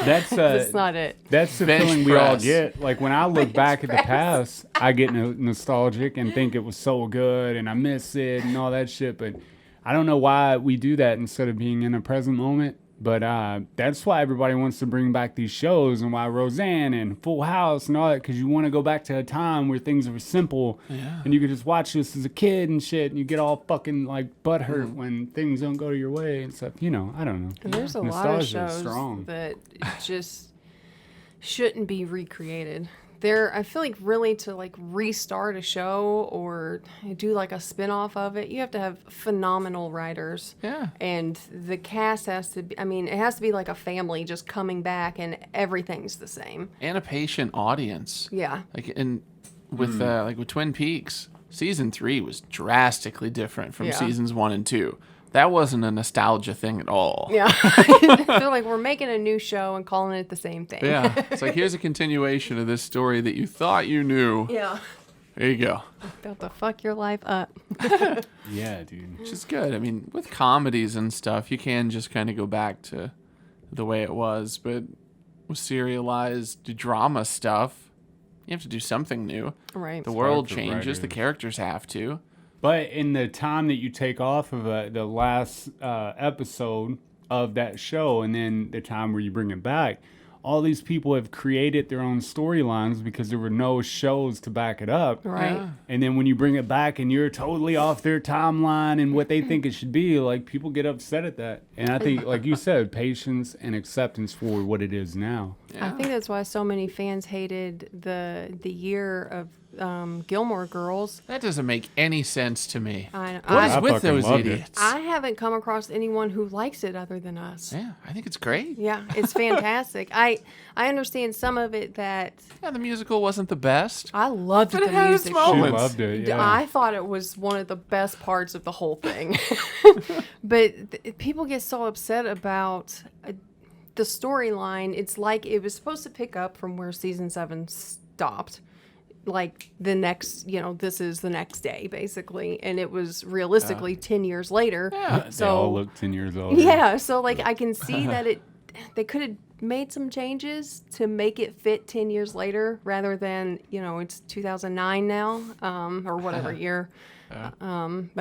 That's That's not it. That's the Bench feeling we all press. get. Like when I look back at the past, I get nostalgic and think it was so good and I miss it and all that shit. But I don't know why we do that instead of being in a present moment. But that's why everybody wants to bring back these shows and why Roseanne and Full House and all that, because you want to go back to a time where things were simple and you could just watch this as a kid and shit and you get all fucking like butthurt when things don't go to your way and stuff. You know, I don't know. And there's a lot of Nostalgia is shows strong. that just shouldn't be recreated. I feel like really to like restart a show or do like a spin-off of it, you have to have phenomenal writers. Yeah. And the cast has to be, it has to be like a family just coming back and everything's the same. And a patient audience. Yeah. Like with Twin Peaks, season 3 was drastically different from Yeah. seasons 1 and 2. That wasn't a nostalgia thing at all. Yeah. I feel like we're making a new show and calling it the same thing. Yeah. It's like, here's a continuation of this story that you thought you knew. Yeah. There you go. About to fuck your life up. Yeah, dude. Which is good. I mean, with comedies and stuff, you can just kind of go back to the way it was. But with serialized drama stuff, you have to do something new. Right. The world for changes. writers. The characters have to. But in the time that you take off of the last episode of that show and then the time where you bring it back, all these people have created their own storylines because there were no shows to back it up. Right. Yeah. And then when you bring it back and you're totally off their timeline and what they think it should be, like people get upset at that. And I think, like you said, patience and acceptance for what it is now. I think that's why so many fans hated the year of Gilmore Girls. That doesn't make any sense to me. I What is I with fucking those loved it. idiots? I haven't come across anyone who likes it other than us. Yeah, I think it's great. Yeah, it's fantastic. I understand some of it that Yeah, the musical wasn't the best. I loved But the it had its music. She moments. loved it. Yeah. I thought it was one of the best parts of the whole thing. But people get so upset about the storyline. It's like it was supposed to pick up from where season 7 stopped. Like the next, this is the next day, basically. And it was realistically 10 years later. Yeah. They all look 10 years old. Yeah, so like I can see that they could have made some changes to make it fit 10 years later rather than, it's 2009 now, or whatever year. But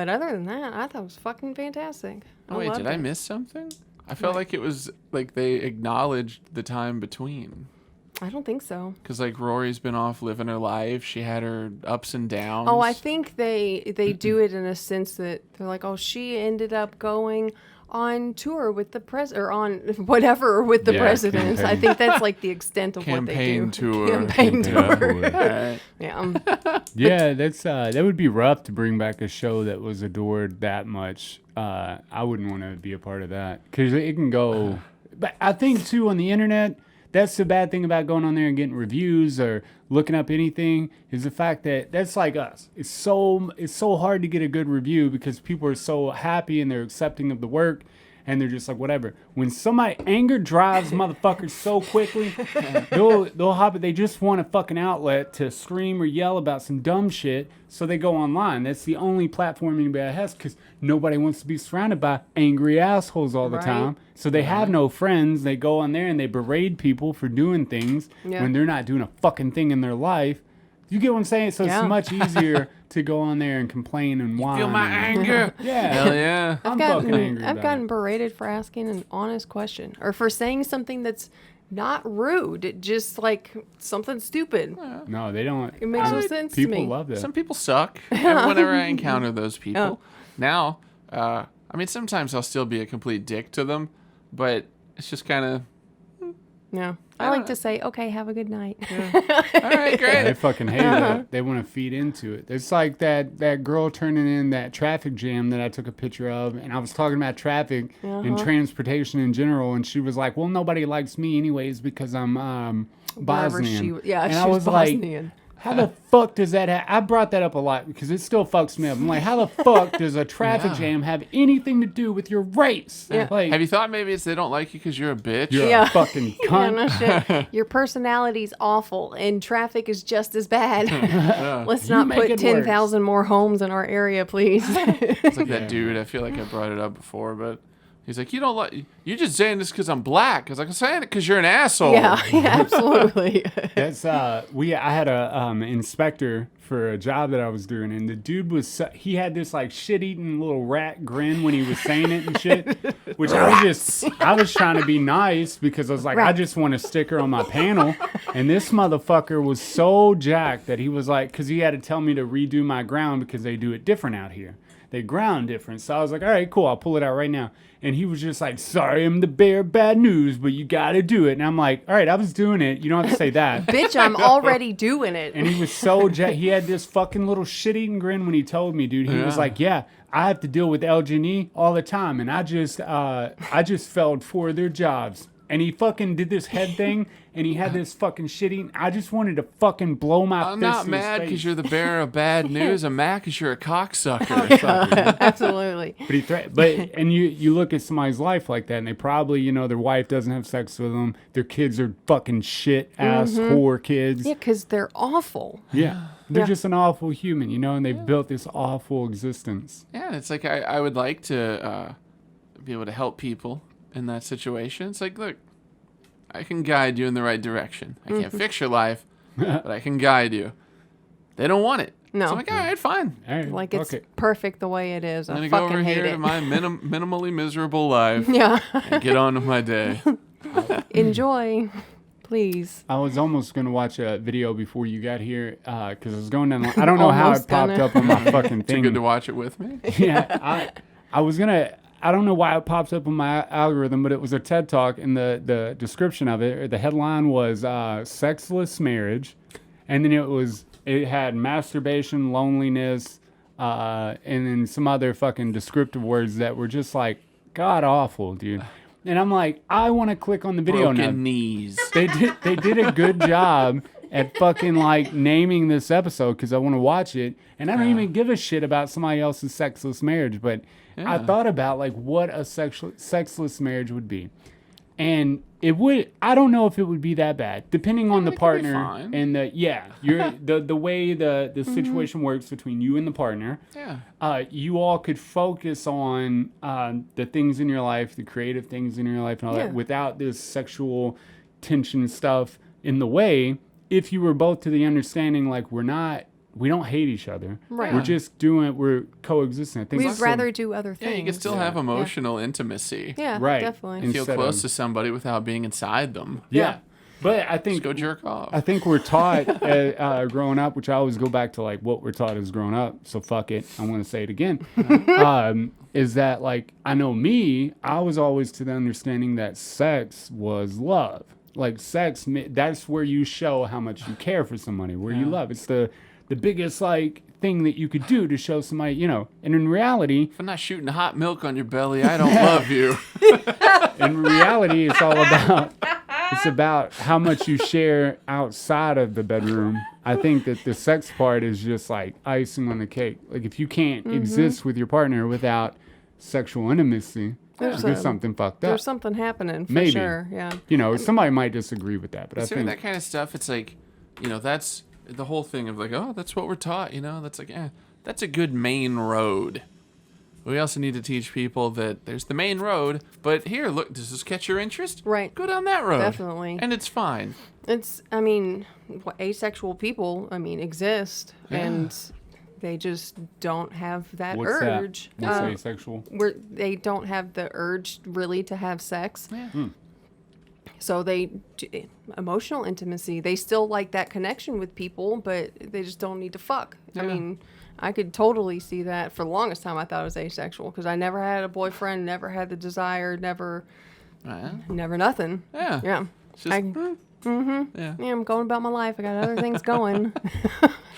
other than that, I thought it was fucking fantastic. Oh, wait, did I miss something? I felt like it was like they acknowledged the time between. I don't think so. Because like Rory's been off living her life. She had her ups and downs. Oh, I think they do it in a sense that they're like, oh, she ended up going on tour with the president, or on whatever with the Yeah, president. I campaign. think that's like the extent of what they Campaign do. tour. Campaign Yeah. tour. Alright. Yeah. Yeah, that's that would be rough to bring back a show that was adored that much. I wouldn't want to be a part of that because it can go. But I think too on the internet, that's the bad thing about going on there and getting reviews or looking up anything is the fact that that's like us. It's so hard to get a good review because people are so happy and they're accepting of the work. and they're just like, whatever. When somebody anger drives motherfuckers so quickly, they'll hop it. They just want a fucking outlet to scream or yell about some dumb shit, so they go online. That's the only platform anybody has, because nobody wants to be surrounded by angry assholes all the time. So they have no friends. They go on there and they berate people for doing things when they're not doing a fucking thing in their life. You get what I'm saying? So it's much easier to go on there and complain and whine. Feel my anger. Yeah. Hell yeah. I'm fucking angry I've about gotten it. berated for asking an honest question or for saying something that's not rude, just like something stupid. No, they don't. It makes no sense to me. People love that. Some people suck. And whenever I encounter those people, now, I mean, sometimes I'll still be a complete dick to them, but it's just kind of, Yeah. I like to say, okay, have a good night. all right, Yeah, they great. fucking hate it. They want to feed into it. It's like that girl turning in that traffic jam that I took a picture of, and I was talking about traffic and transportation in general, and she was like, "Well, nobody likes me anyways because I'm Wherever Bosnian." she and she I was Bosnian. like, "How the fuck does that?" I brought that up a lot because it still fucks me up. I'm like, "How the fuck does a traffic jam have anything to do with your race?" Yeah. Like, Have you thought maybe it's they don't like you because you're a bitch? you're Yeah. a fucking Yeah, cunt. no shit. Your personality's awful, and traffic is just as bad. Let's You not make put it 10,000 more homes in our area, please. It's like that dude. I feel like I brought it up before, but he's like, you're just saying this because I'm black. I was like, I'm saying it because you're an asshole. yeah, absolutely. That's I had a inspector for a job that I was doing, and the dude he had this like shit-eating little rat grin when he was saying it and shit, which I was trying to be nice because I was like, I just want a sticker on my panel, and this motherfucker was so jacked that he was like, because he had to tell me to redo my ground because they do it different out here. They ground different. So I was like, all right, cool, I'll pull it out right now. And he was just like, sorry, I'm the bearer of bad news, but you got to do it. And I'm like, all right, I was doing it. You don't have to say that. Bitch, I'm already doing it. And he was so he had this fucking little shit-eating grin when he told me, dude. He was like, yeah, I have to deal with LG&E all the time. And I just failed 4 of their jobs. And he fucking did this head thing, and he had this fucking shit-eating. I just wanted to fucking blow my I'm fist not in his mad face. because you're the bearer of bad news. I'm mad because you're a cocksucker. Absolutely. But and you look at somebody's life like that, and they probably, their wife doesn't have sex with them. Their kids are fucking shit ass whore kids. Yeah, because they're awful. Yeah. They're just an awful human, and they've built this awful existence. Yeah, it's like I would like to be able to help people in that situation. It's like, look, I can guide you in the right direction. I can't fix your life, but I can guide you. They don't want it. No. So I'm like, all right, fine. All right, Like, it's okay. perfect the way it is. I'm I going to go fucking over hate here it. to my minimally miserable life Yeah. and get on with my day. Enjoy, please. I was almost going to watch a video before you got here because I was going down. I don't know how it Almost popped gonna. up on my fucking Too thing. good to watch it with me. Yeah, I was going to. I don't know why it pops up on my algorithm, but it was a TED Talk, and the description of it, or the headline was "Sexless Marriage," and then it had masturbation, loneliness, and then some other fucking descriptive words that were just like god awful, dude. And I'm like, I want to click on the video now. Broken knees. They did a good job at fucking like naming this episode because I want to watch it, and I don't even give a shit about somebody else's sexless marriage, but I thought about like what a sexless marriage would be, and it would. I don't know if it would be that bad, depending on the it could be partner fine. and the way the situation works between you and the partner. Yeah. You all could focus on the things in your life, the creative things in your life, and all that, without this sexual tension stuff in the way. If you were both to the understanding, like we don't hate each other. Right. We're coexisting. I think We'd that's rather do other things. Yeah, you can still have emotional intimacy. Yeah, Right. definitely. And Feel instead close of- to somebody without being inside them. Yeah. But I think Just go jerk off. I think we're taught growing up, which I always go back to like what we're taught as growing up. So fuck it, I'm gonna say it again. Is that like I know me? I was always to the understanding that sex was love. Like sex, that's where you show how much you care for somebody, where you love. It's the biggest like thing that you could do to show somebody, And in reality, If I'm not shooting hot milk on your belly, I don't love you. it's about how much you share outside of the bedroom. I think that the sex part is just like icing on the cake. Like if you can't exist with your partner without sexual intimacy, There's there's a- something fucked up. There's something happening for Maybe. sure. Yeah. You know, somebody might disagree with that, but I Considering think that kind of stuff, it's like, you know, that's the whole thing of like, oh, that's what we're taught, you know? That's like, that's a good main road. We also need to teach people that there's the main road, but here, look, does this catch your interest? Right. Go down that road. Definitely. And it's fine. It's, I mean, asexual people, I mean, exist, and they just don't have that what's urge. that? What's asexual? Where they don't have the urge really to have sex. Yeah. So emotional intimacy, they still like that connection with people, but they just don't need to fuck. I Yeah. mean, I could totally see that. For the longest time, I thought I was asexual because I never had a boyfriend, never had the desire, never nothing. Yeah. Yeah. It's just, yeah. Yeah, I'm going about my life. I got other things going.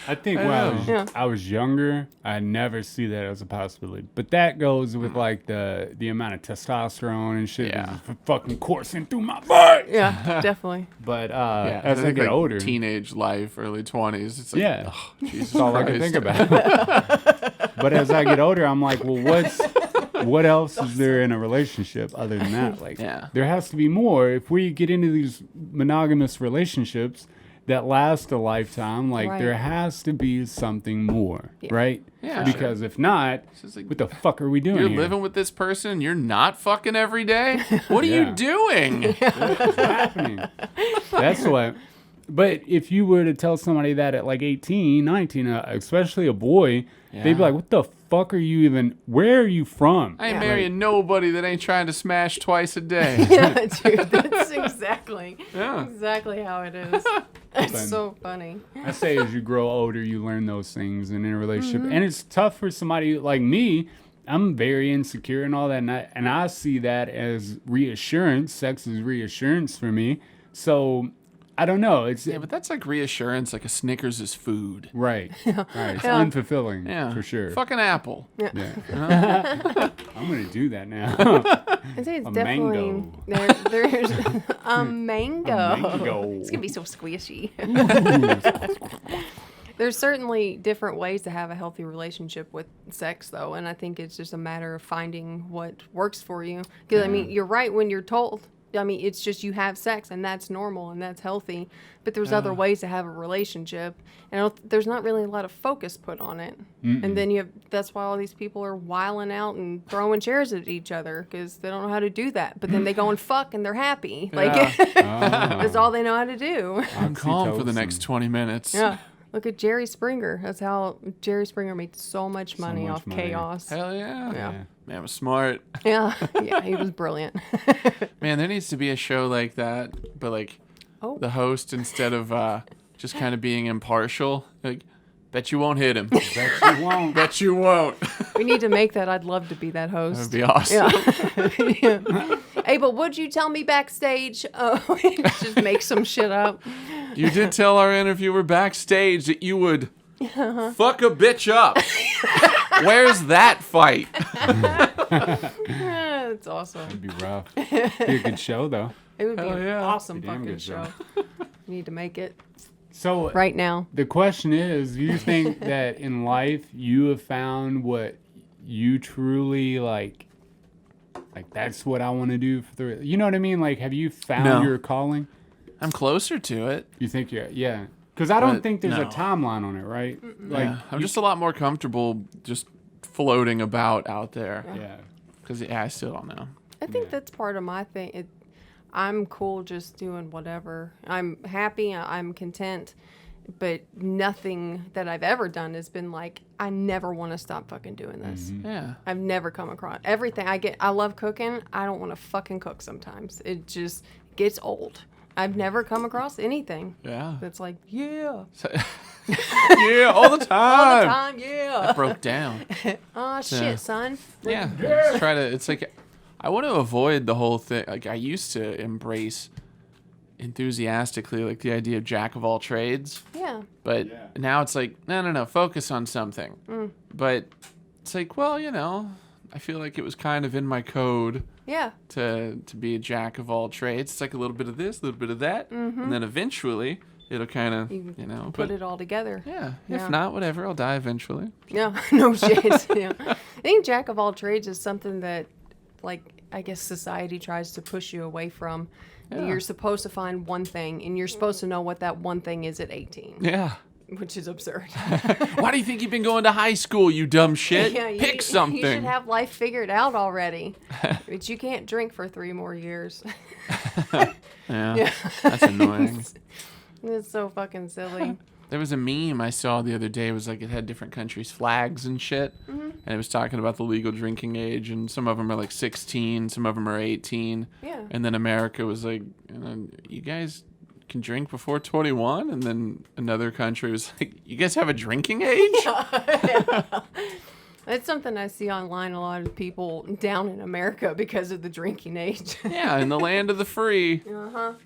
I think when Yeah. I was younger, I never see that as a possibility. But that goes with like the amount of testosterone and shit Yeah. that's fucking coursing through my body. Yeah, definitely. But Yeah, as I think, get like, older, teenage life, early 20s, it's like, yeah, oh, Jesus that's all I can Christ. think about. But as I get older, I'm like, well, what else is there in a relationship other than that? Like, Yeah. there has to be more. If we get into these monogamous relationships that last a lifetime, like Right. there has to be something more, right? Yeah. Because if not, just like- what the fuck are we doing You're here? living with this person, you're not fucking every day? What are Yeah. you doing? What's happening? That's what. But if you were to tell somebody that at like 18, 19, especially a boy, they'd be Yeah. like, what the fuck are you even, where are you from? I ain't Yeah. marrying nobody that ain't trying to smash twice a day. Yeah, dude, that's exactly Yeah. how it is. It's Fun. so funny. I say as you grow older, you learn those things and in a relationship. Mm-hmm. And it's tough for somebody like me. I'm very insecure and all that. And I see that as reassurance. Sex is reassurance for me. So I don't know. It's Yeah, but that's like reassurance, like a Snickers is food. right. Right. It's Yeah. unfulfilling Yeah. for sure. Fucking apple. Yeah. I'm going to do that now. I say it's A definitely mango. there's a mango. A mango. It's gonna be so squishy. There's certainly different ways to have a healthy relationship with sex, though, and I think it's just a matter of finding what works for you. Because I mean, you're right when you're told. I mean, it's just you have sex and that's normal and that's healthy. But there's other ways to have a relationship, and there's not really a lot of focus put on it. And then that's why all these people are wiling out and throwing chairs at each other because they don't know how to do that. But then they go and fuck and they're happy. Like that's all they know how to do. I'm calm for the next 20 minutes. Yeah. Look at Jerry Springer. That's how Jerry Springer made so much money much off money. chaos. Hell yeah. Yeah. Man, was smart. Yeah. Yeah, he was brilliant. Man, there needs to be a show like that, but like Oh. the host, instead of just kind of being impartial, like, bet you won't hit him. Bet you won't. Bet you won't. We need to make that. I'd love to be that That would host. be awesome. Yeah. Hey, but would you tell me backstage? Oh, just make some shit up. You did tell our interviewer backstage that you would fuck a bitch up. Where's that fight? That's awesome. It'd be rough. Be a good show, though. It would be Hell an yeah. awesome Be a damn fucking good show. show. You need to make it So right now. the question is, do you think that in life you have found what you truly like that's what I want to do for the, you know what I mean? Like, have you found No. your calling? I'm closer to it. You think yeah. Because I don't But think there's a no. timeline on it, right? Like, Yeah, I'm just a lot more comfortable just floating about out there. yeah. Because, I still don't know. I think that's part of my thing. I'm cool just doing whatever. I'm happy. I'm content. But nothing that I've ever done has been like, I never want to stop fucking doing this. Yeah. I've never come across everything. I love cooking. I don't want to fucking cook sometimes. It just gets old. I've never come across anything Yeah. that's like, yeah. Yeah, all the All the time. time, yeah. Broke down. Oh, shit, son. Yeah. Just try to, it's like, I want to avoid the whole thing. Like, I used to embrace enthusiastically, like, the idea of jack of all trades. Yeah. But now it's like, no, focus on something. But it's like, well, I feel like it was kind of in my code Yeah. to be a jack of all trades. It's like a little bit of this, a little bit of that. And then eventually, it'll kind of, You but put it all together. yeah. Yeah. If not, whatever. I'll die eventually. No, no shit. Yeah. I think jack of all trades is something that, like, I guess society tries to push you away from. Yeah. You're supposed to find one thing, and you're supposed to know what that one thing is at 18, Yeah. which is absurd. Why do you think you've been going to high school, you dumb shit? Pick something. You should have life figured out already. But you can't drink for 3 more years. Yeah. That's annoying. It's so fucking silly. There was a meme I saw the other day. It was like it had different countries' flags and shit. And it was talking about the legal drinking age. And some of them are like 16, some of them are 18. Yeah. And then America was like, you guys can drink before 21? And then another country was like, you guys have a drinking age? That's something I see online. A lot of people down in America because of the drinking age. Yeah, in the land of the free.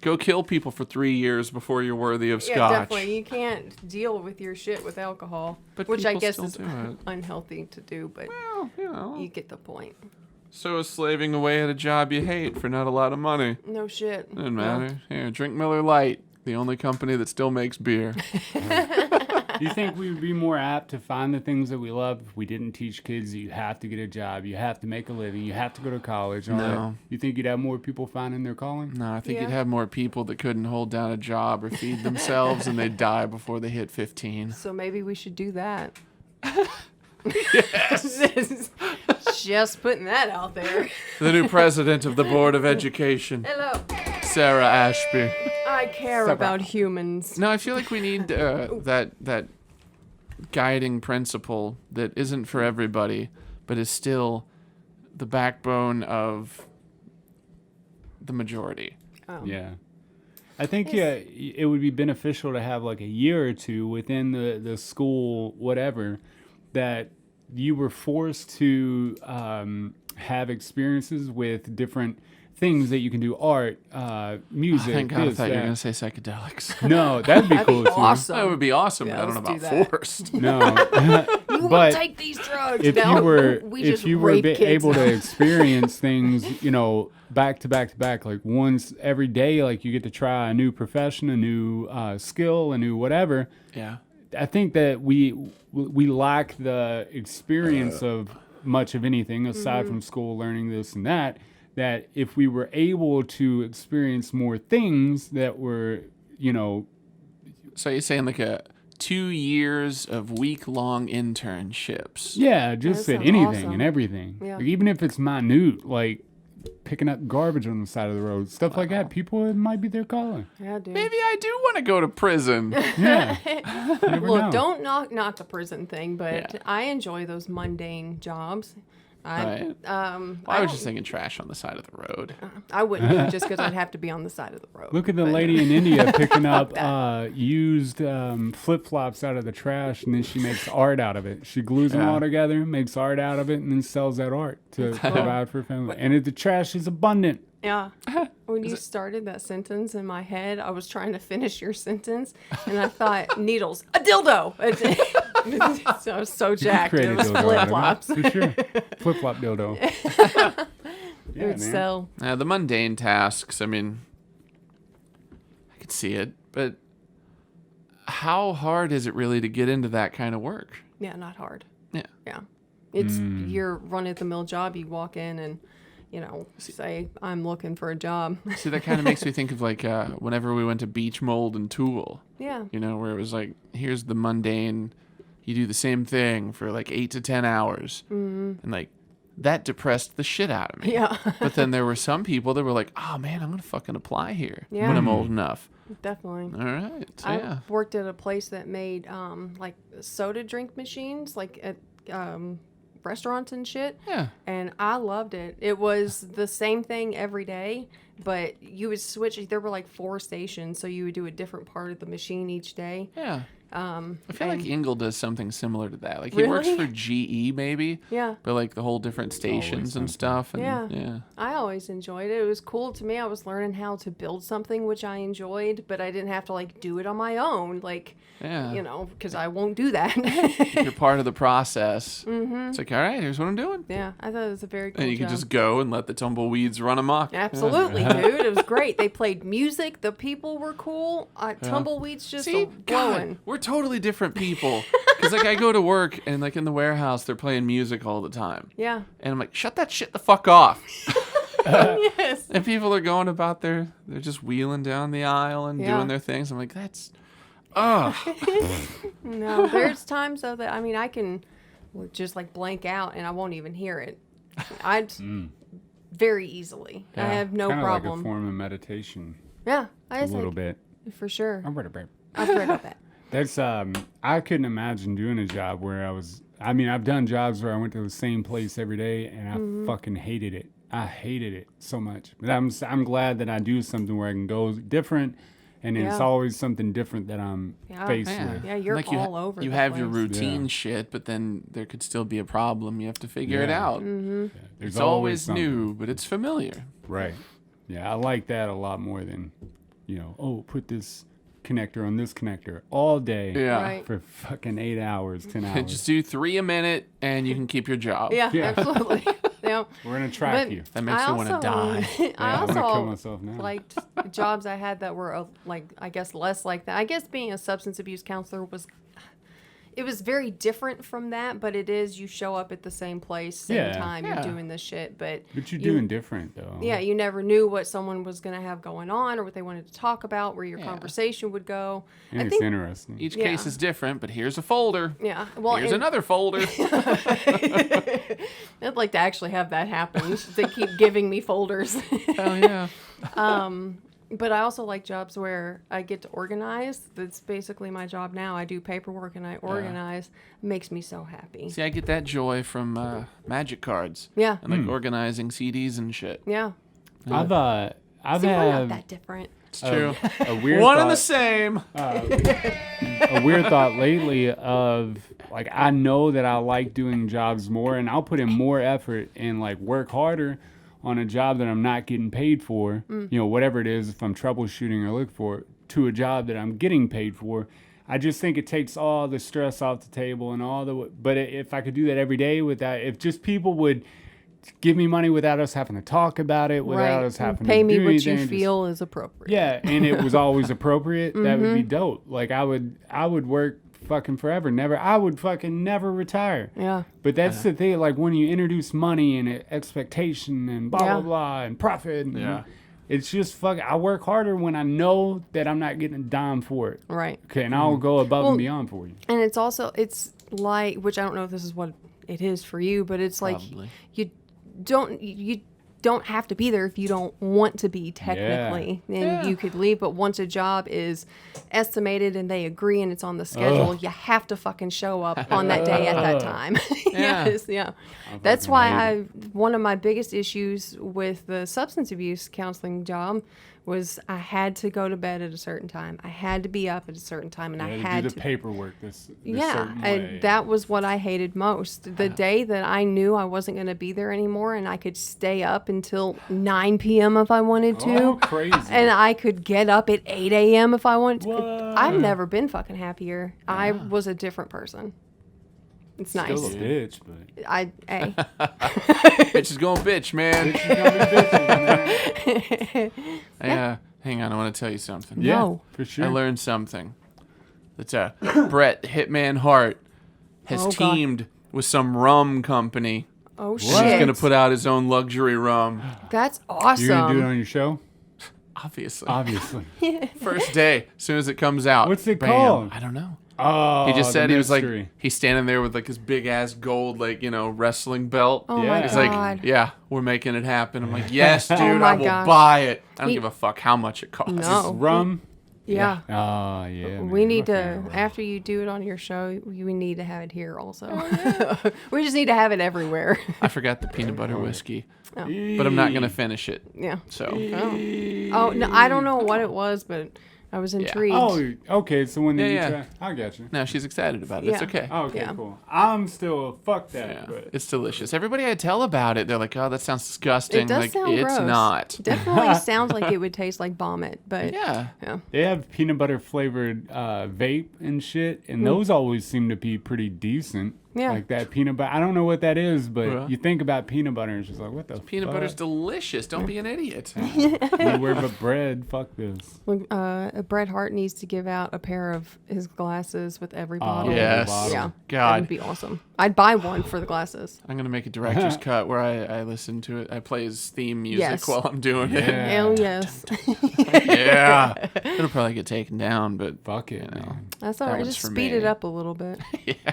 Go kill people for 3 years before you're worthy of Yeah, scotch. definitely. You can't deal with your shit with alcohol, But which I people guess still is do it. unhealthy to do, but Well, you get the point. So is slaving away at a job you hate for not a lot of money. No shit. Doesn't matter. Here, drink Miller Lite, the only company that still makes beer. Do you think we would be more apt to find the things that we love if we didn't teach kids that you have to get a job, you have to make a living, you have to go to college? All No. that? You think you'd have more people finding their calling? No, I think Yeah. you'd have more people that couldn't hold down a job or feed themselves and they'd die before they hit 15. So maybe we should do that. Yes. Just putting that out there. The new president of the Board of Education, Hello. Sarah Ashby. I care Sarah. about humans. No, I feel like we need that guiding principle that isn't for everybody, but is still the backbone of the majority. Oh. Yeah. I think it would be beneficial to have like a year or two within the school, whatever, that you were forced to have experiences with different things that you can do, art, music. Thank God I this, thought you were that. going to say psychedelics. No, that'd be That'd cool be too. awesome. That would be awesome, Yeah, but I don't know let's about do that. forced. No, You want but to take these drugs? if No, you were we if just you were rape kids able now. to experience things, back to back to back, like once every day, like you get to try a new profession, a new skill, a new whatever. Yeah. I think that we lack the experience of much of anything aside Mm-hmm. from school learning this and that. That if we were able to experience more things that were, So you're saying like 2 years of week-long internships. yeah, just That at sounds anything awesome. and everything. Yeah. Like, even if it's minute, like picking up garbage on the side of the road, stuff like that. People, it might be their calling. Yeah, dude. Maybe I do want to go to prison. Yeah. Never Look, know. don't knock the prison thing, but Yeah. I enjoy those mundane jobs. Right. I I was don't- just thinking trash on the side of the road. I wouldn't just because I'd have to be on the side of the road. Look at the But- lady in India picking up used flip-flops out of the trash, and then she makes art out of it. She glues them Yeah. all together, makes art out of it, and then sells that art to provide for her family. And the trash is abundant. Yeah. When you started that sentence in my head, I was trying to finish your sentence, and I thought needles, a dildo. So I was so jacked. Create It a was dildo flip out flops. of it, for sure. Flip-flop dildo. It Yeah, would man. sell. The mundane tasks, I mean, I could see it, but how hard is it really to get into that kind of work? Yeah, not hard. Yeah. Yeah. It's your run-of-the-mill job. You walk in and, say, I'm looking for a job. See, that kind of makes me think of like whenever we went to Beach Mold and Tool, Yeah. where it was like, here's the mundane, you do the same thing for like 8 to 10 hours. And like, that depressed the shit out of me. Yeah. But then there were some people that were like, oh man, I'm going to fucking apply here Yeah. when I'm old enough. Definitely. All right. So, I yeah. worked at a place that made like soda drink machines, like at restaurants and shit. Yeah. And I loved it. It was the same thing every day, but you would switch. There were like 4 stations, so you would do a different part of the machine each day. Yeah. I feel like Engel does something similar to that. Like he works Really? for GE maybe. Yeah. But like the whole different stations and stuff. And, Yeah. I always enjoyed it. It was cool to me. I was learning how to build something, which I enjoyed, but I didn't have to like do it on my own. Like, Yeah. you know, because I won't do that. You're part of the process. It's like, all right, here's what I'm doing. Yeah, I thought it was a very cool And you job. can just go and let the tumbleweeds run amok. Absolutely, dude. It was great. They played music. The people were cool. Tumbleweeds just See, blowing. God, we're totally different people. Because like I go to work and like in the warehouse, they're playing music all the time. Yeah. And I'm like, shut that shit the fuck off. Yes. And people are going about they're just wheeling down the aisle and doing their things. I'm like, that's, No, there's times though that I can just like blank out and I won't even hear it. I'd very easily. I have no Kinda problem. like a form of meditation. Yeah, I A just little like, bit. for sure. I'm ready, babe. I've read about that. That's I couldn't imagine doing a job where I've done jobs where I went to the same place every day and I fucking hated it. I hated it so much. But I'm glad that I do something where I can go different and it's Yeah. always something different that I'm faced Yeah. with. Yeah, you're like all over. You the have your place. routine Yeah. shit, but then there could still be a problem. You have to figure it Yeah. out. There's It's always something. new, but it's familiar. Right. Yeah, I like that a lot more than, put this connector on this connector all day Yeah. Right. for fucking 8 hours, 10 hours. Just do 3 a minute and you can keep your job. Yeah, Yeah. absolutely. Yeah. We're going to track But you. That makes me want to die. I Yeah, I'm going to kill also myself now. liked jobs I had that were I guess less like that. I guess being a substance abuse counselor it was very different from that, but it is you show up at the same place, same Yeah. time, Yeah. you're doing this shit, but But you're doing different, though. yeah, you never knew what someone was going to have going on or what they wanted to talk about, where your conversation would go. And I it's think interesting. Each Yeah. case is different, but here's a folder. yeah, well, Here's another folder. I'd like to actually have that happen. They keep giving me folders. Hell yeah. But I also like jobs where I get to organize. That's basically my job now. I do paperwork and I organize. It makes me so happy. See, I get that joy from magic cards. Yeah. And like organizing CDs and shit. Yeah. I've See, we're not had that different. It's true. a weird One thought, and the same. a weird thought lately of like I know that I like doing jobs more and I'll put in more effort and like work harder on a job that I'm not getting paid for, whatever it is, if I'm troubleshooting or look for to a job that I'm getting paid for. I just think it takes all the stress off the table and but if I could do that every day if just people would give me money without us having to talk about it, without us having Pay to me do what anything, you just- feel is appropriate. Yeah, and it was always appropriate. That would be dope. Like I would work fucking forever. I would fucking never retire. Yeah. But that's the thing. Like when you introduce money and expectation and blah Yeah. blah blah and profit. And Yeah. It's just fuck. I work harder when I know that I'm not getting a dime for it. Right. Okay, and I'll go above and beyond for you. And it's like, which I don't know if this is what it is for you, but it's like Probably. you don't have to be there if you don't want to be technically, and you could leave. But once a job is estimated and they agree and it's on the schedule, you have to fucking show up on that day at that time. Yes, yeah. That's why one of my biggest issues with the substance abuse counseling job was I had to go to bed at a certain time. I had to be up at a certain time, and I had do to the paperwork this yeah, certain way. and that was what I hated most. The day that I knew I wasn't going to be there anymore and I could stay up until 9 p.m. if I wanted to. Oh, crazy. And I could get up at 8 a.m. if I wanted to. What? I've never been fucking happier. I was a different person. It's nice. Still a bitch, but Hey. Bitch is going bitch, man. Hang on, I want to tell you something. yeah, No. for sure. I learned something. That's Brett Hitman Hart has Oh, God. teamed with some rum company. Oh, He's shit. going to put out his own luxury rum. That's You're gonna do it awesome. on your show, Obviously. obviously. First day, as soon as it comes out. What's it bam. called? I don't know. Oh, He just said the he was like, mystery. he's standing there with like his big ass gold, wrestling belt. Oh, Yeah. my He's God. like, yeah, we're making it happen. I'm like, yes, dude, Oh my I will gosh. buy it. I don't He- give a fuck how much it costs. No. rum. Yeah. Oh yeah. We man, need I'm a to, fan of rum. after you do it on your show, we need to have it here also. We just need to have it everywhere. I forgot the peanut butter whiskey, Oh. but I'm not going to finish it. Yeah. So, Oh, no, I don't know what it was, but I was intrigued. Oh, okay. So when they Yeah, try, I got you. No, she's excited about it. It's Yeah. okay. Oh, okay, Yeah. cool. I'm still fuck that. Yeah, But it's delicious. Everybody I tell about it, they're like, "Oh, that sounds disgusting." It does like sound it's gross. not. Definitely sounds like it would taste like vomit, but Yeah. they have peanut butter flavored vape and shit, and those always seem to be pretty decent. Yeah. Like that peanut butter. I don't know what that is, but Yeah. you think about peanut butter and it's just like, what the Peanut fuck? butter's delicious. Don't be an idiot. Nowhere but bread. Fuck this. look, Bret Hart needs to give out a pair of his glasses with every bottle. Yes. Yeah. That God. would be awesome. I'd buy one for the glasses. I'm gonna make a director's cut where I listen to it. I play his theme music Yes. while I'm doing it. Yeah. Hell yes. Yeah. It'll probably get taken down, but Fuck it, you know. man. That's all That right. one's Just for speed me. it up a little bit.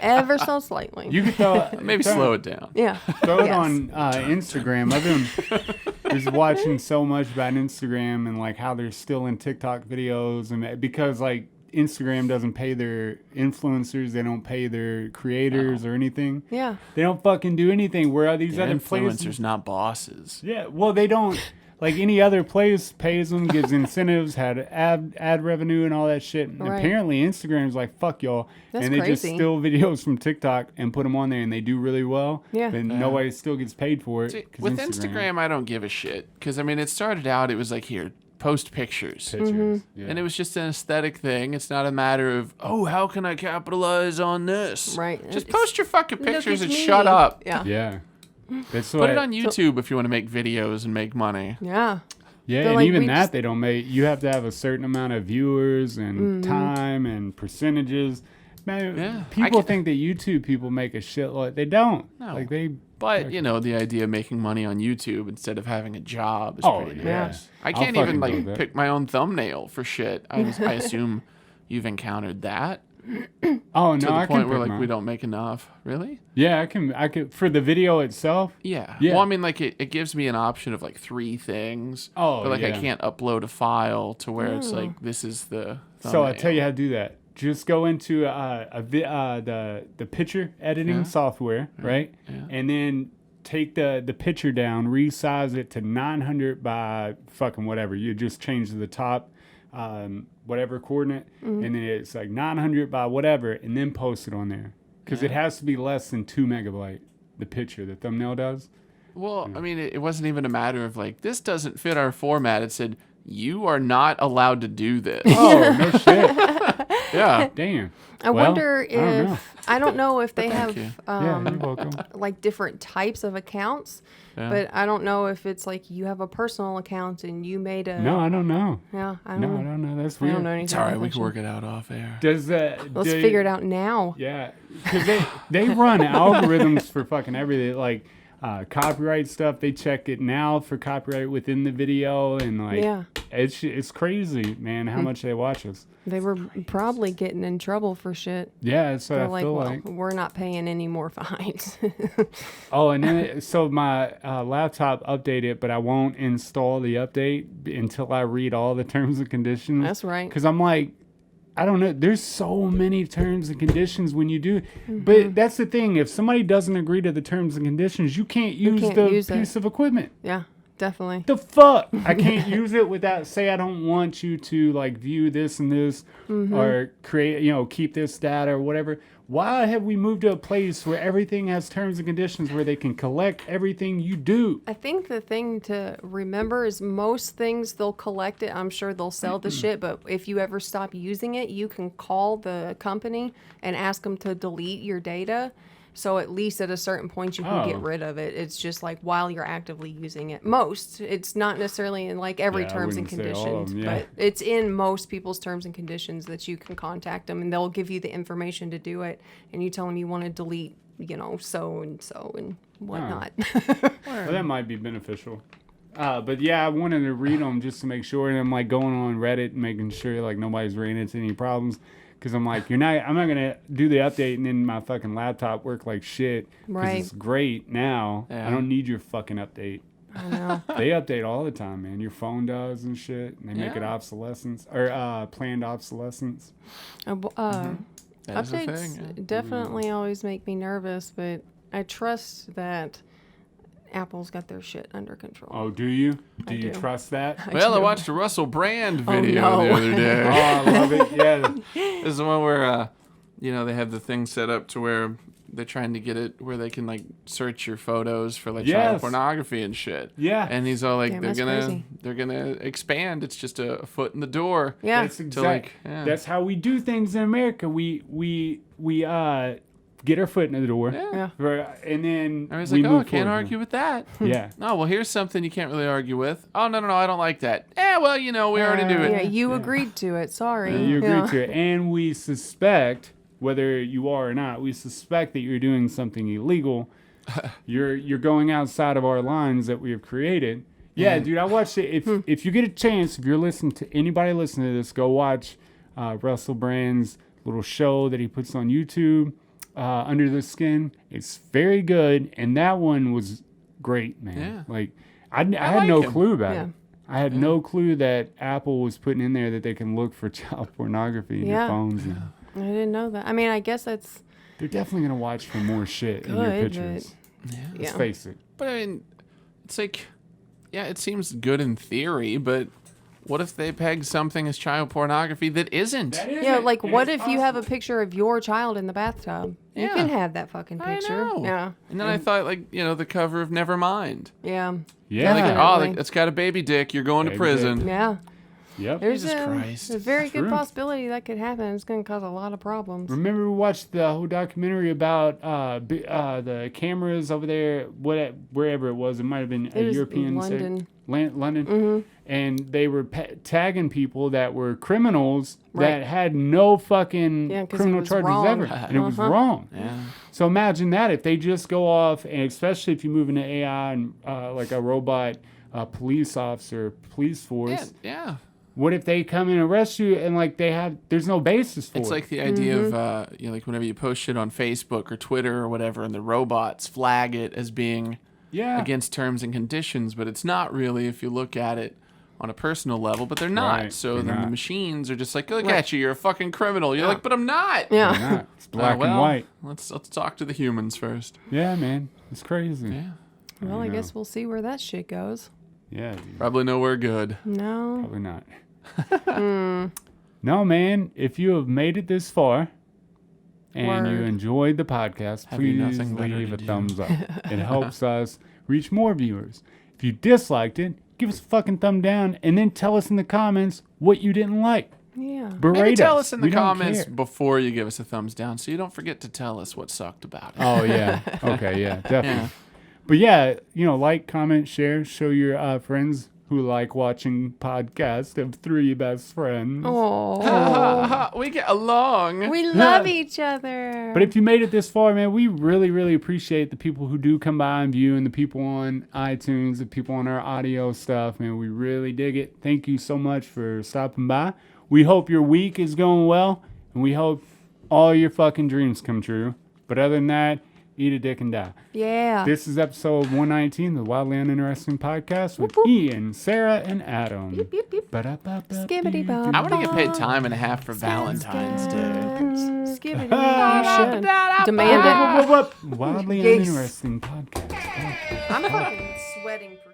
Ever so slightly. You could throw maybe slow it down. yeah. Throw it Yes. on Instagram. I've been just watching so much about Instagram and like how they're still in TikTok videos, and because like Instagram doesn't pay their influencers, they don't pay their creators or anything. Yeah. They don't fucking do anything. Where are these other Influencers, places? not bosses. Yeah, well, they don't. Like any other place pays them, gives incentives, had ad revenue and all that shit. And Right. apparently Instagram's like, fuck y'all. That's and they just crazy. steal videos from TikTok and put them on there and they do really well. Yeah. But nobody still gets paid for it. See, 'cause with Instagram, I don't give a shit. Because, I mean, it started out, it was like, here, post pictures. Pictures. Yeah. And it was just an aesthetic thing. It's not a matter of, oh, how can I capitalize on this? Right. Just It's- post your fucking Look pictures at and me. shut up. Yeah. Yeah. That's Put what it on YouTube if you want to make videos and make money. Yeah. Yeah, They're and like, even we that just- they don't make. You have to have a certain amount of viewers and time and percentages. Man, Yeah, I people can- think that YouTube people make a shitload. They don't. No. Like they. But, you know, the idea of making money on YouTube instead of having a job is Oh, pretty yeah. nice. I I'll can't even, fucking do like, that. pick my own thumbnail for shit. I assume you've encountered that Oh no, to the I point can where, pick like, mine. we don't make enough. Really? Yeah, I can. I could for the video itself. Yeah. Yeah. Well, I mean, like, it gives me an option of, like, 3 things. Oh, But, like, I yeah. can't upload a file to where it's like, this is the So I tell you thumbnail. how to do that. Just go into the picture editing Yeah. software, right? Yeah. And then take the picture down, resize it to 900 by fucking whatever. You just change the top whatever coordinate, and then it's like 900 by whatever, and then post it on there because it has to be less than 2 megabyte. The picture, the thumbnail does. Well, I mean, it wasn't even a matter of, like, this doesn't fit our format. It said, you are not allowed to do this. Oh no shit! Yeah. Damn. I Well, wonder I don't know. if I don't know if they Thank have you. Yeah, you're welcome. like different types of accounts, Yeah. but I don't know if it's like you have a personal account and you made a No, I don't know. yeah I No, don't I don't know. That's I weird. don't know anything. It's all right. about We that can shit. work it out off air. Does Let's figure it out now. Yeah, because they run algorithms for fucking everything, like copyright stuff. They check it now for copyright within the video, and like Yeah. it's crazy, man, how much they watch us. They were probably getting in trouble for shit. Yeah, that's what They're I like, feel well, like. we're not paying any more fines. Oh, and then so my laptop updated, but I won't install the update until I read all the terms and conditions. That's right. Because I'm like, I don't know. There's so many terms and conditions when you do. But that's the thing. If somebody doesn't agree to the terms and conditions, you can't use can't the use it. piece of equipment. Yeah, definitely. The fuck? I can't use it without say I don't want you to like view this and this or create, keep this data or whatever. Why have we moved to a place where everything has terms and conditions where they can collect everything you do? I think the thing to remember is most things they'll collect it. I'm sure they'll sell the shit, but if you ever stop using it, you can call the company and ask them to delete your data. So at least at a certain point you can get Oh. rid of it. It's just like while you're actively using it. Most. It's not necessarily in like every Yeah, I terms and wouldn't say all of conditions, them, yeah. but it's in most people's terms and conditions that you can contact them and they'll give you the information to do it. And you tell them you want to delete, so and so and whatnot. Well, that might be beneficial. But yeah, I wanted to read them just to make sure. And I'm like going on Reddit and making sure like nobody's ran into any problems. Because I'm like, I'm not going to do the update and then my fucking laptop work like shit. 'Cause Right. it's great now. Yeah. I don't need your fucking update. I know. They update all the time, man. Your phone does and shit. And they make it Yeah. obsolescence or planned obsolescence. That is a Updates thing. Yeah. definitely always make me nervous, but I trust that Apple's got their shit under control. Oh, do you? Do you trust that? Well, I watched a Russell Brand video no. the other day. Oh, I love it. Yeah. This is the one where, they have the thing set up to where they're trying to get it where they can like search your photos for like child pornography and shit. Yeah. And he's all like, Damn, they're gonna expand. It's just a foot in the door. Yeah. That's exactly. yeah. That's how we do things in America. We get our foot in the door. Yeah. And then I was we like, move I can't forward. argue with that. Yeah. No, well, here's something you can't really argue with. Oh, no, I don't like that. Well, we already do it. Yeah, you agreed to it. Sorry. You agreed to it. And we suspect, whether you are or not, we suspect that you're doing something illegal. You're going outside of our lines that we have created. Yeah, dude, I watched it. If you get a chance, if you're listening to anybody listening to this, go watch Russell Brand's little show that he puts on YouTube, Under the Skin. It's very good, and that one was great, man. Yeah. Like I had like no him. clue about Yeah. it. I had no clue that Apple was putting in there that they can look for child pornography in your Yeah. phones. And I didn't know that. I mean, I guess that's they're definitely gonna watch for more shit in your good, pictures. but Let's yeah. face it. But I mean, it's like, yeah, it seems good in theory, but what if they peg something as child pornography that isn't? Yeah, like what if you have a picture of your child in the bathtub? You Yeah. can have that fucking I picture. know. Yeah. And then I thought, like, the cover of Nevermind. Yeah. Yeah. Like, Definitely. it's got a baby dick. You're going to Baby prison. Yeah. Yep. There's Jesus a, Christ. a very good True. possibility that could happen. It's going to cause a lot of problems. Remember we watched the whole documentary about the cameras over there, wherever it was. It might have been a It was European London. London. Mm-hmm. And they were tagging people that were criminals Right. that had no fucking Yeah, 'cause it criminal was charges wrong. ever. And it was Uh-huh. wrong. Yeah. So imagine that if they just go off, and especially if you move into AI and like a robot police officer, police force. Yeah. What if they come and arrest you and like there's no basis for It's it? like the idea Mm-hmm. of, like whenever you post shit on Facebook or Twitter or whatever, and the robots flag it as being yeah. against terms and conditions, but it's not really if you look at it on a personal level, but they're not. Right, So they're then the not. machines are just like, look Right. at you, you're a fucking criminal. You're Yeah. like, but I'm not. Why Yeah. not? It's black and white. Let's talk to the humans first. Yeah, man. It's crazy. Yeah. Well, I know. guess we'll see where that shit goes. Yeah, dude. Probably nowhere good. No. Probably not. No, man. If you have made it this far and you Word. enjoyed the podcast, Have you please nothing better leave to a do? thumbs up. It helps us reach more viewers. If you disliked it, give us a fucking thumb down and then tell us in the comments what you didn't like. Yeah. Berate Maybe tell us in the We don't comments care. before you give us a thumbs down, so you don't forget to tell us what sucked about it. Oh, yeah. Okay, yeah, definitely. Yeah. But yeah, like, comment, share, show your friends who like watching podcasts of three best friends. Oh. We get along. We love each other. But if you made it this far, man, we really, really appreciate the people who do come by and view, and the people on iTunes, the people on our audio stuff, man. We really dig it. Thank you so much for stopping by. We hope your week is going well, and we hope all your fucking dreams come true. But other than that, eat a dick and die. Yeah. This is episode 119 of the Wildly Uninteresting podcast with Whoop, whoop. Ian, Sarah, and Adam. Yep, yep. Ba-da-ba-ba-dee. Skibbity-bop. I want to get paid time and a half for Valentine's Day. Skibbity. You should. Demand it. Wildly Yes. Uninteresting podcast. I'm fucking sweating for